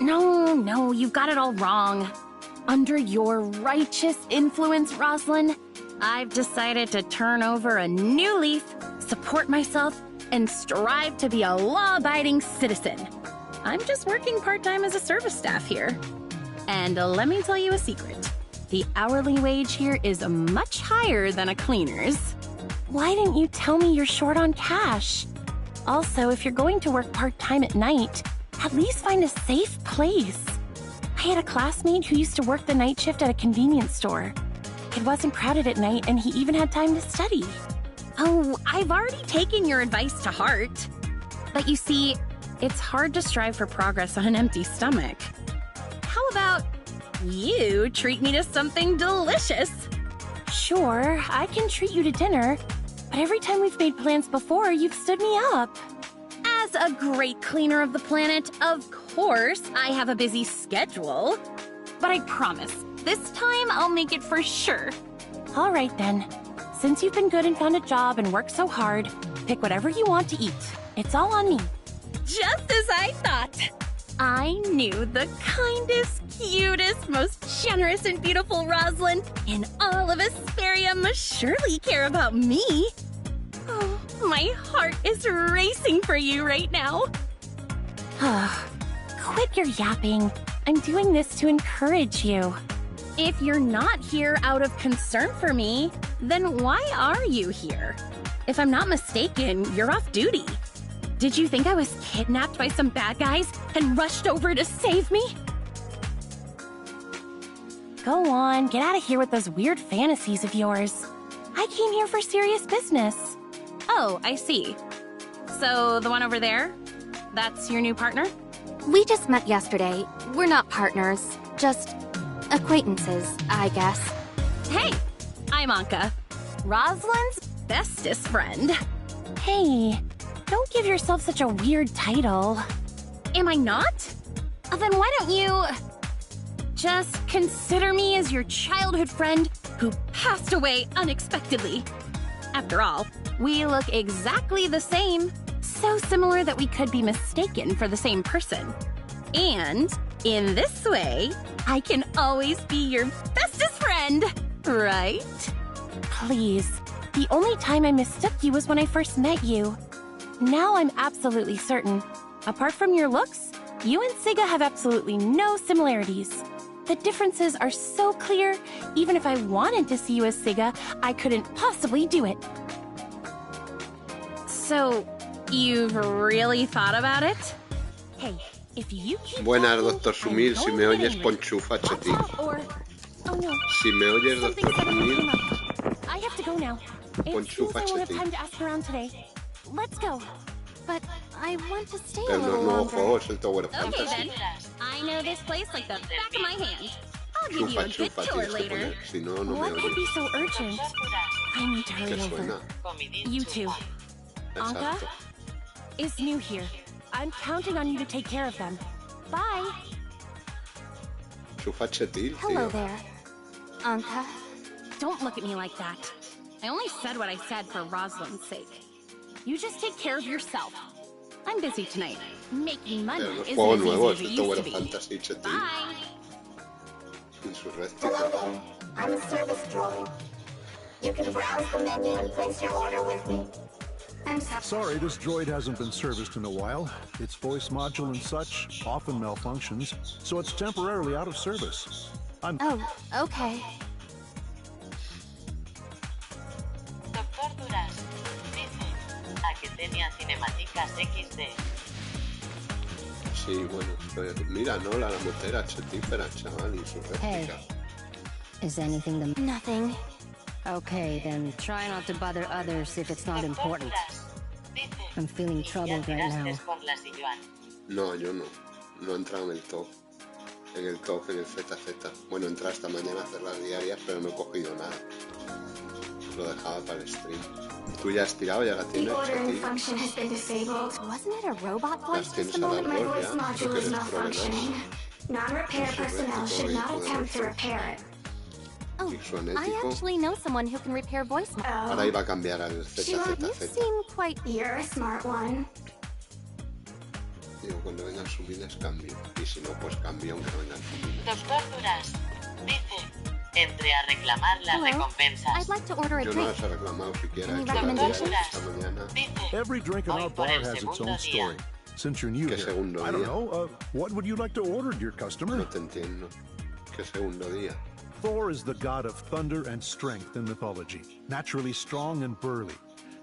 No, you've got it all wrong. Under your righteous influence, Rosalind, I've decided to turn over a new leaf, support myself, and strive to be a law-abiding citizen. I'm just working part-time as a service staff here. And let me tell you a secret. The hourly wage here is much higher than a cleaner's. Why didn't you tell me you're short on cash? Also, if you're going to work part-time at night, at least find a safe place. I had a classmate who used to work the night shift at a convenience store. It wasn't crowded at night, and he even had time to study. Oh, I've already taken your advice to heart. But you see, it's hard to strive for progress on an empty stomach. How about you treat me to something delicious? Sure, I can treat you to dinner, but every time we've made plans before, you've stood me up. As a great cleaner of the planet, of course, I have a busy schedule. But I promise, this time I'll make it for sure. All right then. Since you've been good and found a job and worked so hard, pick whatever you want to eat. It's all on me. Just as I thought. I knew the kindest, cutest, most generous and beautiful Rosalind in all of Asperia must surely care about me. Oh, my heart is racing for you right now. Quit your yapping. I'm doing this to encourage you. If you're not here out of concern for me, then why are you here? If I'm not mistaken, you're off duty. Did you think I was kidnapped by some bad guys and rushed over to save me? Go on, get out of here with those weird fantasies of yours. I came here for serious business. Oh, I see. So, the one over there? That's your new partner? We just met yesterday. We're not partners, just acquaintances, I guess. Hey, I'm Anka, Rosalind's bestest friend. Hey, don't give yourself such a weird title. Am I not? Then why don't you just consider me as your childhood friend who passed away unexpectedly? After all, we look exactly the same, so similar that we could be mistaken for the same person. And in this way, I can always be your bestest friend, right? Please, the only time I mistook you was when I first met you. Now I'm absolutely certain. Apart from your looks, you and Siga have absolutely no similarities. The differences are so clear, even if I wanted to see you as Siga, I couldn't possibly do it. So, you've really thought about it? Hey, if you keep Buenas, Dr. Sumil, si me oyes, pon chufa, chatín. Oh no. Si me oyes, Dr. Sumil, I have to go now. pon It seems chufa, I won't have chatín. time to ask around today. Let's go. But I want to stay a El little nuevo longer. juego es el Tower of Okay Fantasy. then. I know this place like the back of my hand. I'll give you Chufa, a good chufa, tour tienes que later. poner, si no, no me What could oyes. be so urgent? I need to hurry ¿Qué over. suena? You too. Anka Exacto. is new here. I'm counting on you to take care of them. Bye. Chufa chetil, Hello tío. there, Anka. Don't look at me like that. I only said what I said for Rosalind's sake. You just take care of yourself. I'm busy tonight. Making money Pero no es isn't juego as nuevo, easy es as el it Tower used of to be. Fantasy, chetil. Bye. Insurrectico. I'm a service droid. You can browse the menu and place your order with me. Sorry, this droid hasn't been serviced in a while. Its voice module and such often malfunctions, so it's temporarily out of service. Oh, okay. Doctor Duras, dice, a que tenía cinemáticas XD. Sí, bueno, pues mira, no, la motera chetífera, chaval, y su réplica. Hey, is anything the... Nothing. Okay, then try not to bother others if it's not important. I'm feeling troubled right now. No, yo no. No he entrado en el TOF. En el TOF, en el ZZ. Bueno, entré esta mañana a hacer las diarias, pero no he cogido nada. Lo dejaba para el stream. ¿Tú ya has tirado? ¿Ya la tienes? Wasn't it a robot voice just a moment ago? My voice module is malfunctioning. Non-repair personnel should not attempt to repair it. Oh, I actually know someone who can repair voice module. Ahora iba a cambiar al ZZZ. You seem quite... You're a smart one. Digo, cuando vengan Sumillas cambio. Y si no, pues cambio aunque no vengan Sumillas. Doctor Duras, dice, entre a reclamar las recompensas. I'd like to order a Yo drink. no las he reclamado siquiera. Any He hecho la diaria recommendations? esta mañana. Every drink in our bar has its own story. Since you're new here, I don't know, what would you like to order, dear customer? No te entiendo. ¿Qué segundo día? Thor is the god of thunder and strength in mythology, naturally strong and burly.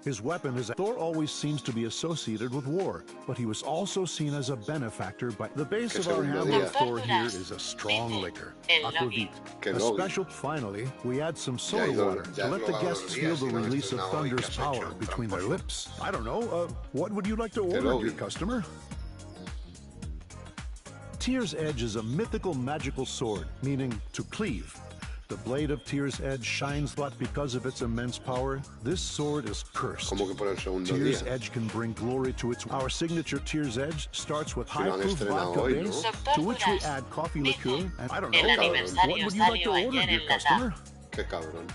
His weapon is... Thor always seems to be associated with war, but he was also seen as a benefactor by... The base of our hammer of Thor here is a strong liquor, aquavit. A special... Finally, we add some soda water to let the guests feel the release of thunder's power between their lips. I don't know, what would you like to order, dear customer? Tyr's Edge is a mythical magical sword, meaning to cleave. The blade of Tyr's Edge shines, but because of its immense power, this sword is cursed. Tyr's Edge can bring glory to its... Our signature Tyr's Edge starts with high-proof vodka base, to which we add coffee liqueur, and I don't know, what would you like to order, dear customer? Qué cabrón.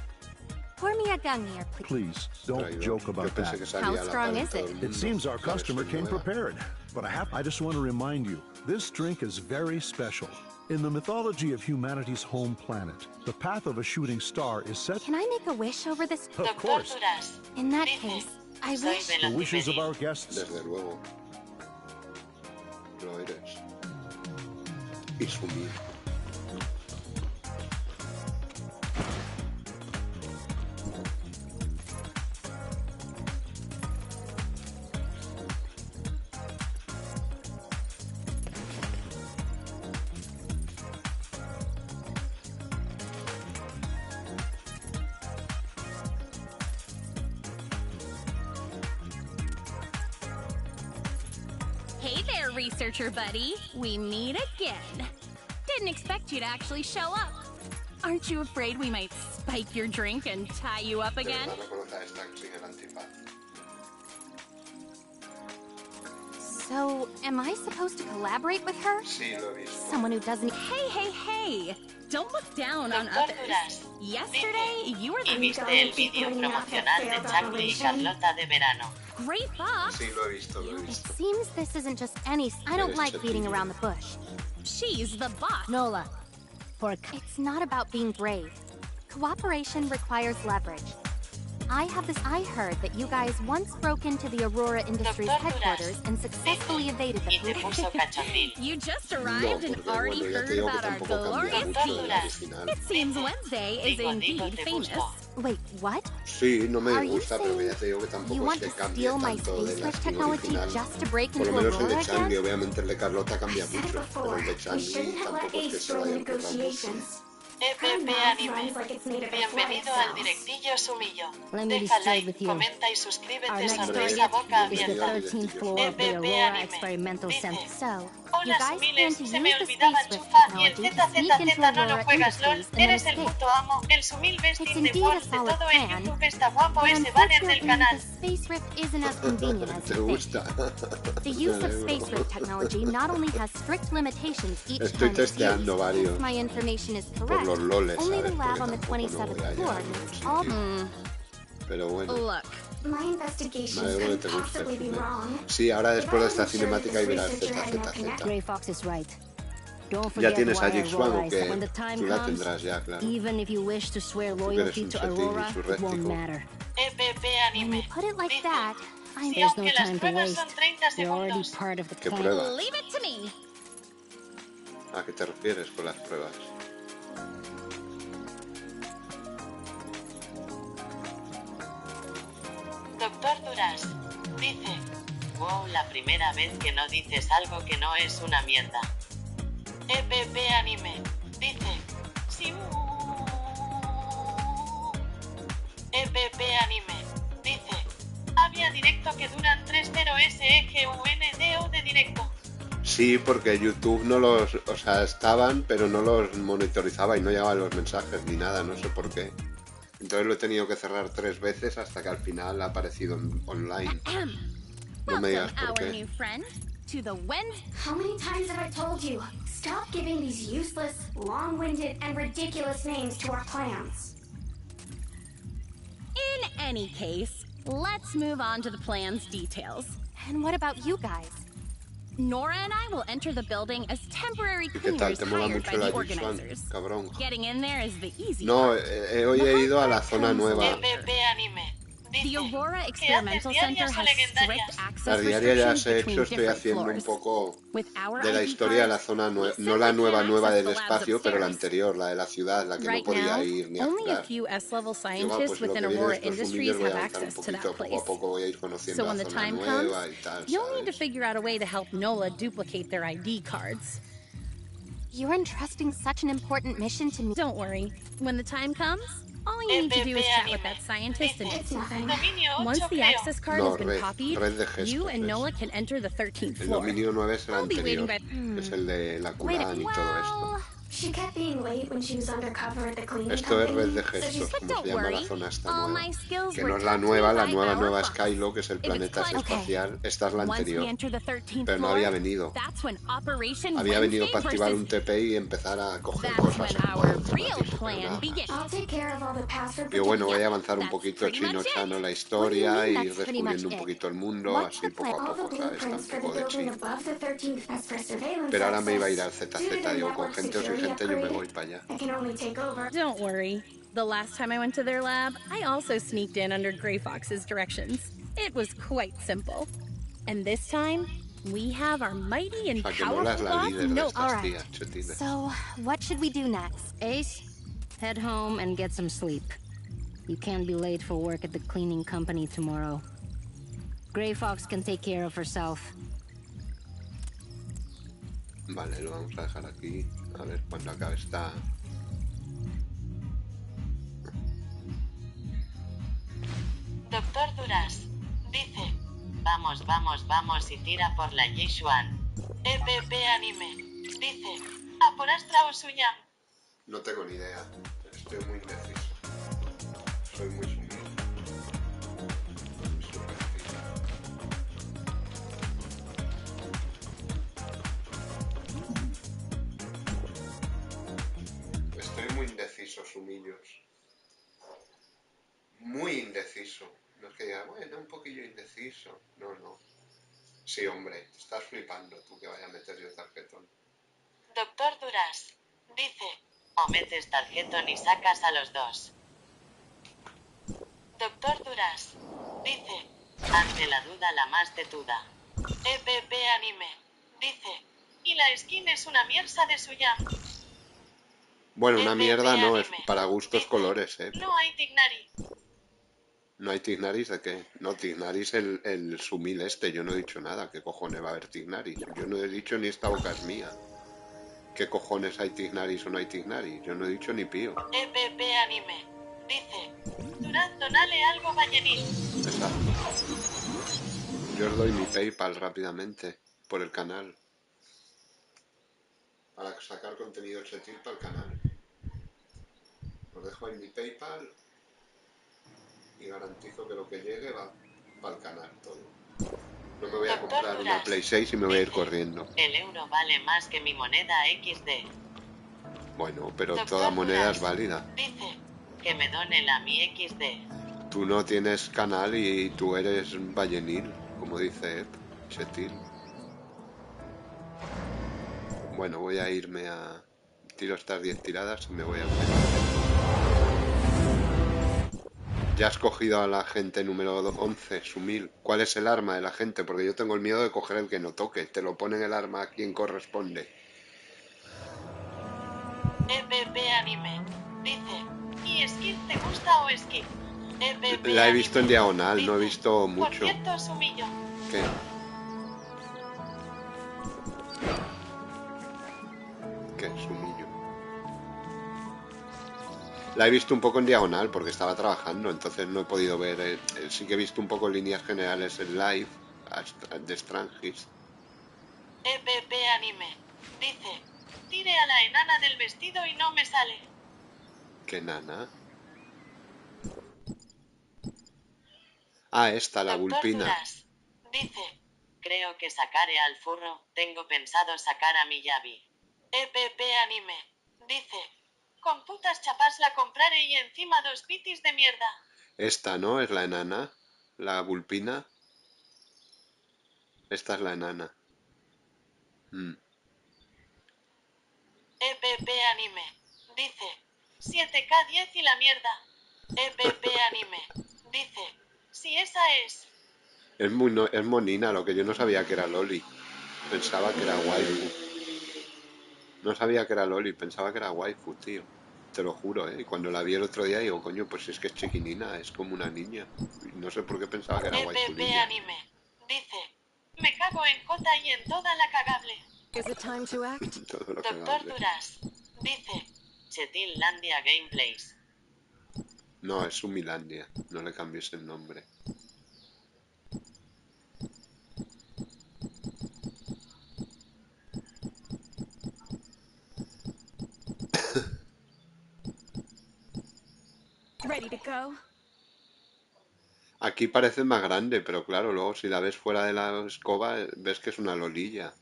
Pour me a Gangnir, please. Please, don't joke about that. How strong is it? It seems our customer came prepared, but I just want to remind you, this drink is very special. In the mythology of humanity's home planet, the path of a shooting star is set... Can I make a wish over this? Of course. In that case, I wish... The wishes of our guests... Desde luego. Lo eres. Y Sumillas. Hey there, researcher buddy. We meet again. Didn't expect you to actually show up. Aren't you afraid we might spike your drink and tie you up again? So, am I supposed to collaborate with her? Someone who doesn't... Hey! Don't look down on others. Yesterday, you were the... ¿Y viste el vídeo promocional de Charlie y Carlota de verano? Great box. Sí, lo he visto. It seems this isn't just any... I don't like beating around the bush. She's the boss. Nola. It's not about being brave. Cooperation requires leverage. I heard that you guys once broke into the Aurora Industries headquarters and successfully evaded the police. You just arrived and already heard about our glorious team. It seems Wednesday is indeed famous. Wait, what? Sí, no me gusta, pero ya te digo que tampoco es que cambie tanto del archivo original. Por lo menos el de Charlie, obviamente el de Carlota cambia mucho, pero el de Charlie tampoco es que se vaya a empezar mucho. EPP Anime. Bienvenido al directillo Sumillo. Deja like, comenta y suscríbete, sonrisa boca abierta. EPP Anime. Dice, hola Sumilles, se me olvidaba enchufar y el ZZZ no lo juegas LOL. Eres el puto amo. El Sumil Besting de Word de todo el YouTube está guapo ese banner del canal. Space Rift isn't as convenient as you think. The use of Space Rift technology not only has strict limitations each time it's used. If my information is correct, only the lab on the 27th floor needs all... Pero bueno. Look. Me alegro de que te guste. Sí, ahora después de esta cinemática y verás ZZZ. ¿Ya tienes a Jix One o qué? Tú la tendrás ya, claro. Tú eres un setín y su rético. EPP Anime. When you put it like that, Si aunque las pruebas son 30 segundos. ¿Qué pruebas? Leave it to me. ¿A qué te refieres con las pruebas? Doctor Duras dice: wow, la primera vez que no dices algo que no es una mierda. EPP Anime dice: sí. EPP Anime dice: había directo que duran 3.0 SEGUNDO de directo. Sí, porque YouTube no los... O sea, estaban, pero no los monitorizaba y no llegaban los mensajes ni nada, no sé por qué. Entonces lo he tenido que cerrar 3 veces hasta que al final ha aparecido online. No me digas por qué. How many times have I told you? Stop giving these useless, long-winded, and ridiculous names to our plans. In any case, let's move on to the plan's details. And what about you guys? Nora and I will enter the building as temporary ¿Qué tal? cleaners ¿Te mola hired mucho by la the Jisuan, organizers. cabrón? Getting in there is the easy No, part. hoy he ido a la zona nueva. EPP Anime The Aurora Experimental Center has strict La access diaria ya restrictions se he hecho, between estoy different haciendo un floors. poco With our de la ID historia de la cards, zona nueva, we no la simply nueva can't nueva access del the labs espacio, pero la upstairs. anterior, la de la ciudad, la que no Right podía now, ir ni a only a jugar. few S-level Y scientists pues lo within que viene de Aurora estos Industries humillos voy a have avanzar un access to poquito, that poco a place. poco voy a ir conociendo So la when the zona time nueva comes, y tal, you'll need to ¿sabes? figure out a way to help NOLA duplicate their ID cards. You're entrusting such an important mission to me. Don't worry. When the time comes, all you need to do is chat with that scientist and It's nothing. once the access card No, has been copied, red de you gestos and es. NOLA can enter the 13th El floor. dominio 9 es el I'll be waiting anterior, by... que es el de la Kulan y todo esto. She kept being late when she was undercover at the cleaning Esto es red company. de gestos, como se llama la zona esta all nueva. my skills Que were no es la tattooed nueva, la by nueva our nueva es boss. Kylo, que es el If it's planeta climate- espacial. Esta es la Once we anterior. enter the 13th Pero no floor, había venido. that's when Operation Había venido Wednesday para activar versus... un TP y empezar a coger That's cosas when en modo our real alternativo, pero plan nada más. begins. I'll take care of all the password Yo bueno, voy a protections. avanzar un poquito pretty much chino-chano la What do you historia mean y ir that's pretty much descubriendo un it? poquito el mundo, What's así the plan? poco a All the poco, ¿sabes? blueprints for the Tampoco de building chino. above the 13th as for surveillance Pero ahora me iba a ir al access. Due to ZZ, the digo, con network gente o sin security gente yo me upgrade, voy para allá. I can only take over. Don't worry. The last time I went to their lab, I also sneaked in under Grey Fox's directions. It was quite simple. And this time, we have our mighty and O sea, que no es powerful la boss, líder de No. estas Alright. tías, chetines. So, what should we do next? Ace, head home and get some sleep. You can't be late for work at the cleaning company tomorrow. Grey Fox can take care of herself. Vale, lo vamos a dejar aquí. A ver cuando acabe esta... Doctor Duras dice: vamos, vamos, vamos y tira por la Yishuan. EPP Anime dice: a por Astra o Suya. No tengo ni idea. Estoy muy indeciso. Soy muy sumido. Estoy muy indeciso, sumillos. Muy indeciso. No es que diga, bueno, un poquillo indeciso. No, no. Sí, hombre, te estás flipando tú que vaya a meter yo tarjetón. Doctor Duras dice: o metes tarjetón y sacas a los dos. Doctor Duras dice: ante la duda la más tetuda. EPP Anime dice: y la skin es una mierda de Suya. Bueno, una mierda no, es anime. para gustos colores, No hay Tignari. ¿No hay Tignaris de qué? No, Tignaris el sumil este, yo no he dicho nada. ¿Qué cojones va a haber Tignaris? Yo no he dicho ni esta boca es mía. ¿Qué cojones hay Tignaris o no hay Tignaris? Yo no he dicho ni pío. EPP Anime dice: Durán, donale algo ballenil. Exacto. Yo os doy mi PayPal rápidamente por el canal. Para sacar contenido chetil para el canal. Os dejo ahí mi PayPal y garantizo que lo que llegue va para el canal todo. No me voy a comprar una Play 6 y me voy a ir corriendo. El euro vale más que mi moneda XD. Bueno, pero toda moneda es válida. Dice que me done la mi XD. Tú no tienes canal y tú eres ballenil, como dice Chetil. Bueno, voy a irme a... Tiro estas 10 tiradas y me voy a... Ya has cogido a la agente número 11, Sumil. ¿Cuál es el arma del agente? Porque yo tengo el miedo de coger el que no toque. Te lo ponen el arma a quien corresponde. Anime. Dice, ¿y Skip te gusta o Skip? La he visto en diagonal, dice, no he visto mucho. Por cierto, Sumillo. ¿Qué? ¿Qué? Sumillo. La he visto un poco en diagonal porque estaba trabajando, entonces no he podido ver. Sí que he visto un poco en líneas generales el live de Strangis. Anime. Dice, tire a la enana del vestido y no me sale. ¿Qué enana? Ah, esta, la vulpina. Duras. Dice, creo que sacaré al furro. Tengo pensado sacar a mi Yavi. Anime. Dice, con putas chapas la compraré y encima 2 bitis de mierda. Esta, ¿no? Es la enana. La vulpina. Esta es la enana. Anime. Dice, 7K10 y la mierda. Anime. Dice, si esa es. Es monina, lo que yo no sabía que era Loli. Pensaba que era waifu. No sabía que era Loli, pensaba que era waifu, tío. Te lo juro, ¿eh? Y cuando la vi el otro día digo, coño, pues es que es chiquinina, es como una niña. Y no sé por qué pensaba que era waifu niña. Anime. Dice, me cago en Cota y en toda la cagable. Todo lo Doctor cagable. Duras. Dice, Chetinlandia Gameplays. No, es Sumilandia. No le cambies el nombre. Ready to go? Aquí parece más grande, pero claro, luego si la ves fuera de la escoba, ves que es una lolilla.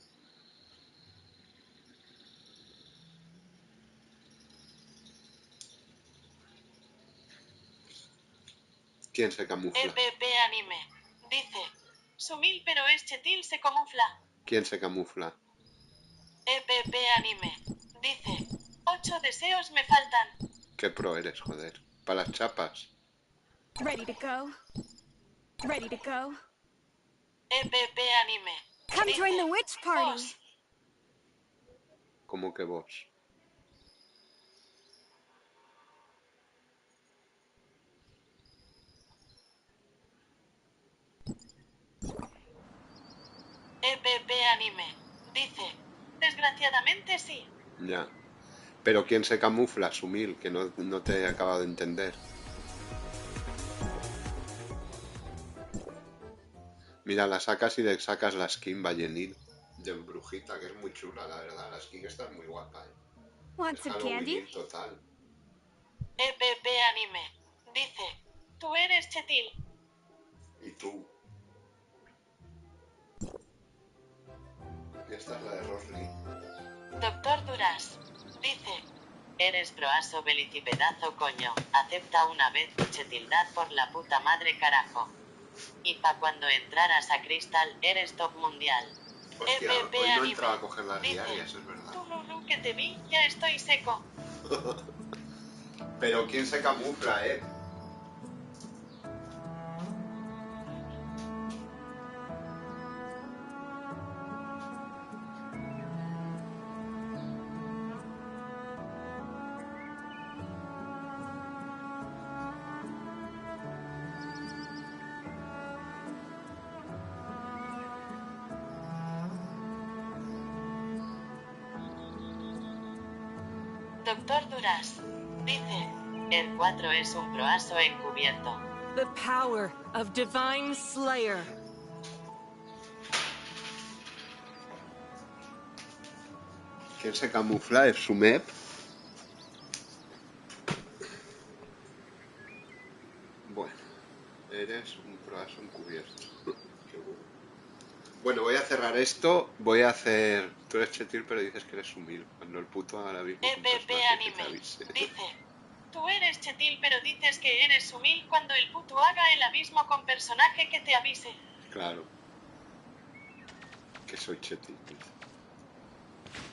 ¿Quién se camufla? Anime. Dice, Sumil pero es Chetil se camufla. ¿Quién se camufla? Anime. Dice, 8 deseos me faltan. Qué pro eres, joder. Para las chapas. Ready to go? Ready to go? Anime. Come Dice, join the witch party. Vos. ¿Cómo que vos? Anime. Dice, desgraciadamente sí. Ya. Pero ¿quién se camufla, Sumil? Que no te he acabado de entender. Mira, la sacas y le sacas la skin ballenil de brujita, que es muy chula, la verdad. La skin está muy guapa, ¿eh? Want some candy? Total. Anime. Dice, tú eres Chetil. ¿Y tú? Esta es la de Rosley. Doctor Duras. Dice, eres proaso belicipedazo coño. Acepta una vez Chetildad por la puta madre carajo. Y pa' cuando entraras a Crystal, eres top mundial. Hostia, hoy no Anime. entraba a coger las Dice, diarias, es verdad. tú Lulu que te vi, ya estoy seco. Pero ¿quién se camufla, eh? Doctor Duras. Dice, el 4 es un proaso encubierto. The power of Divine Slayer. ¿Quién se camufla? ¿Es Sumep? Bueno, eres un proaso encubierto. Qué bueno. Bueno, voy a cerrar esto. Voy a hacer... Tú eres Chetil, pero dices que eres Sumil. Cuando el puto ahora mismo... Anime. Dice, tú eres Chetil, pero dices que eres Sumil cuando el puto haga el abismo con personaje que te avise. Claro. Que soy Chetil.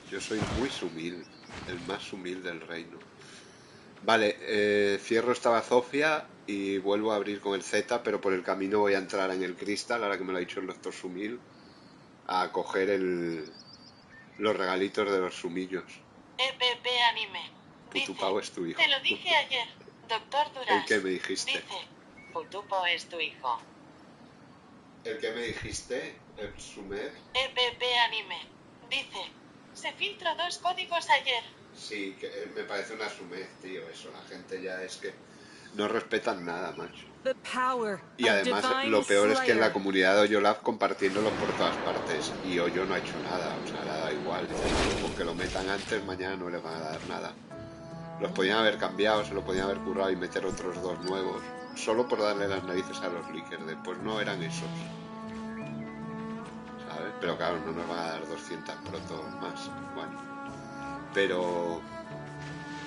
Yo soy muy Sumil. El más Sumil del reino. Vale, cierro esta bazofia y vuelvo a abrir con el Z, pero por el camino voy a entrar en el cristal, ahora que me lo ha dicho el doctor Sumil, a coger los regalitos de los sumillos. EPP Anime. Putupago es tu hijo. Te lo dije ayer, doctor Duras. ¿El qué me dijiste? Dice, Putupo es tu hijo. ¿El qué me dijiste? ¿El Sumer? EPP Anime. Dice, se filtró 2 códigos ayer. Sí, que me parece una sumez, tío, eso. La gente ya es que no respetan nada, macho. Y además lo peor es que en la comunidad de Oyolab compartiéndolo por todas partes. Y Oyo no ha hecho nada, o sea, le da igual. Con que lo metan antes, mañana no le van a dar nada. Los podían haber cambiado, se lo podían haber currado y meter otros 2 nuevos. Solo por darle las narices a los leakers. Después no eran esos. ¿Sabes? Pero claro, no nos van a dar 200 protos más. Bueno. Pero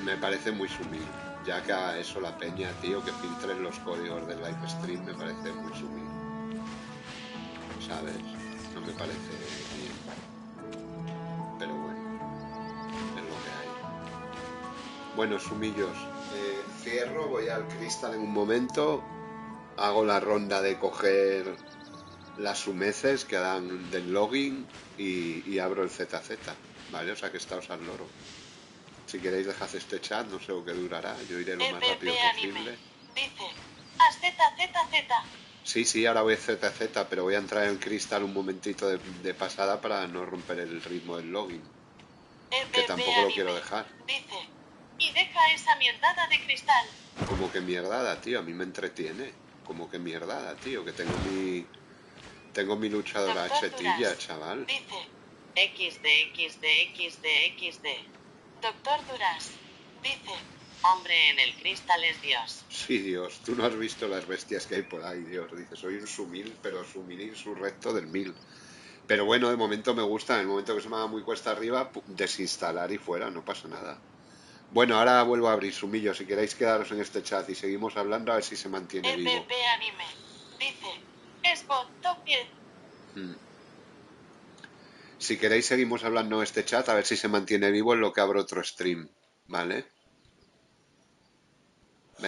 me parece muy sumil. Ya que a eso la peña, tío, que filtren los códigos del live stream me parece muy sumil. ¿Sabes? No me parece bien. Pero bueno, es lo que hay. Bueno, sumillos, cierro, voy al cristal en un momento, hago la ronda de coger las sumeces que dan del login y abro el ZZ, ¿vale? O sea que estáos al loro. Si queréis dejad este chat, no sé lo que durará, yo iré lo más rápido posible. Dice, haz ZZZ. Sí, ahora voy a ZZ, pero voy a entrar en el cristal un momentito de pasada para no romper el ritmo del login. Que tampoco lo quiero dejar. Dice, y deja esa mierdada de cristal. Como que mierdada, tío, a mí me entretiene. Como que mierdada, tío, que tengo mi luchadora chetilla, chaval. Dice, XD. Doctor Duras, dice, hombre en el cristal es Dios. Sí, Dios, tú no has visto las bestias que hay por ahí, Dios. Dice, soy un sumil, pero sumil insurrecto del 1000. Pero bueno, de momento me gusta, en el momento que se me haga muy cuesta arriba, desinstalar y fuera, no pasa nada. Bueno, ahora vuelvo a abrir sumillo, si queréis quedaros en este chat y seguimos hablando a ver si se mantiene vivo. EPP Anime, dice, es bot top 10. Si queréis seguimos hablando en este chat a ver si se mantiene vivo en lo que abro otro stream, ¿vale?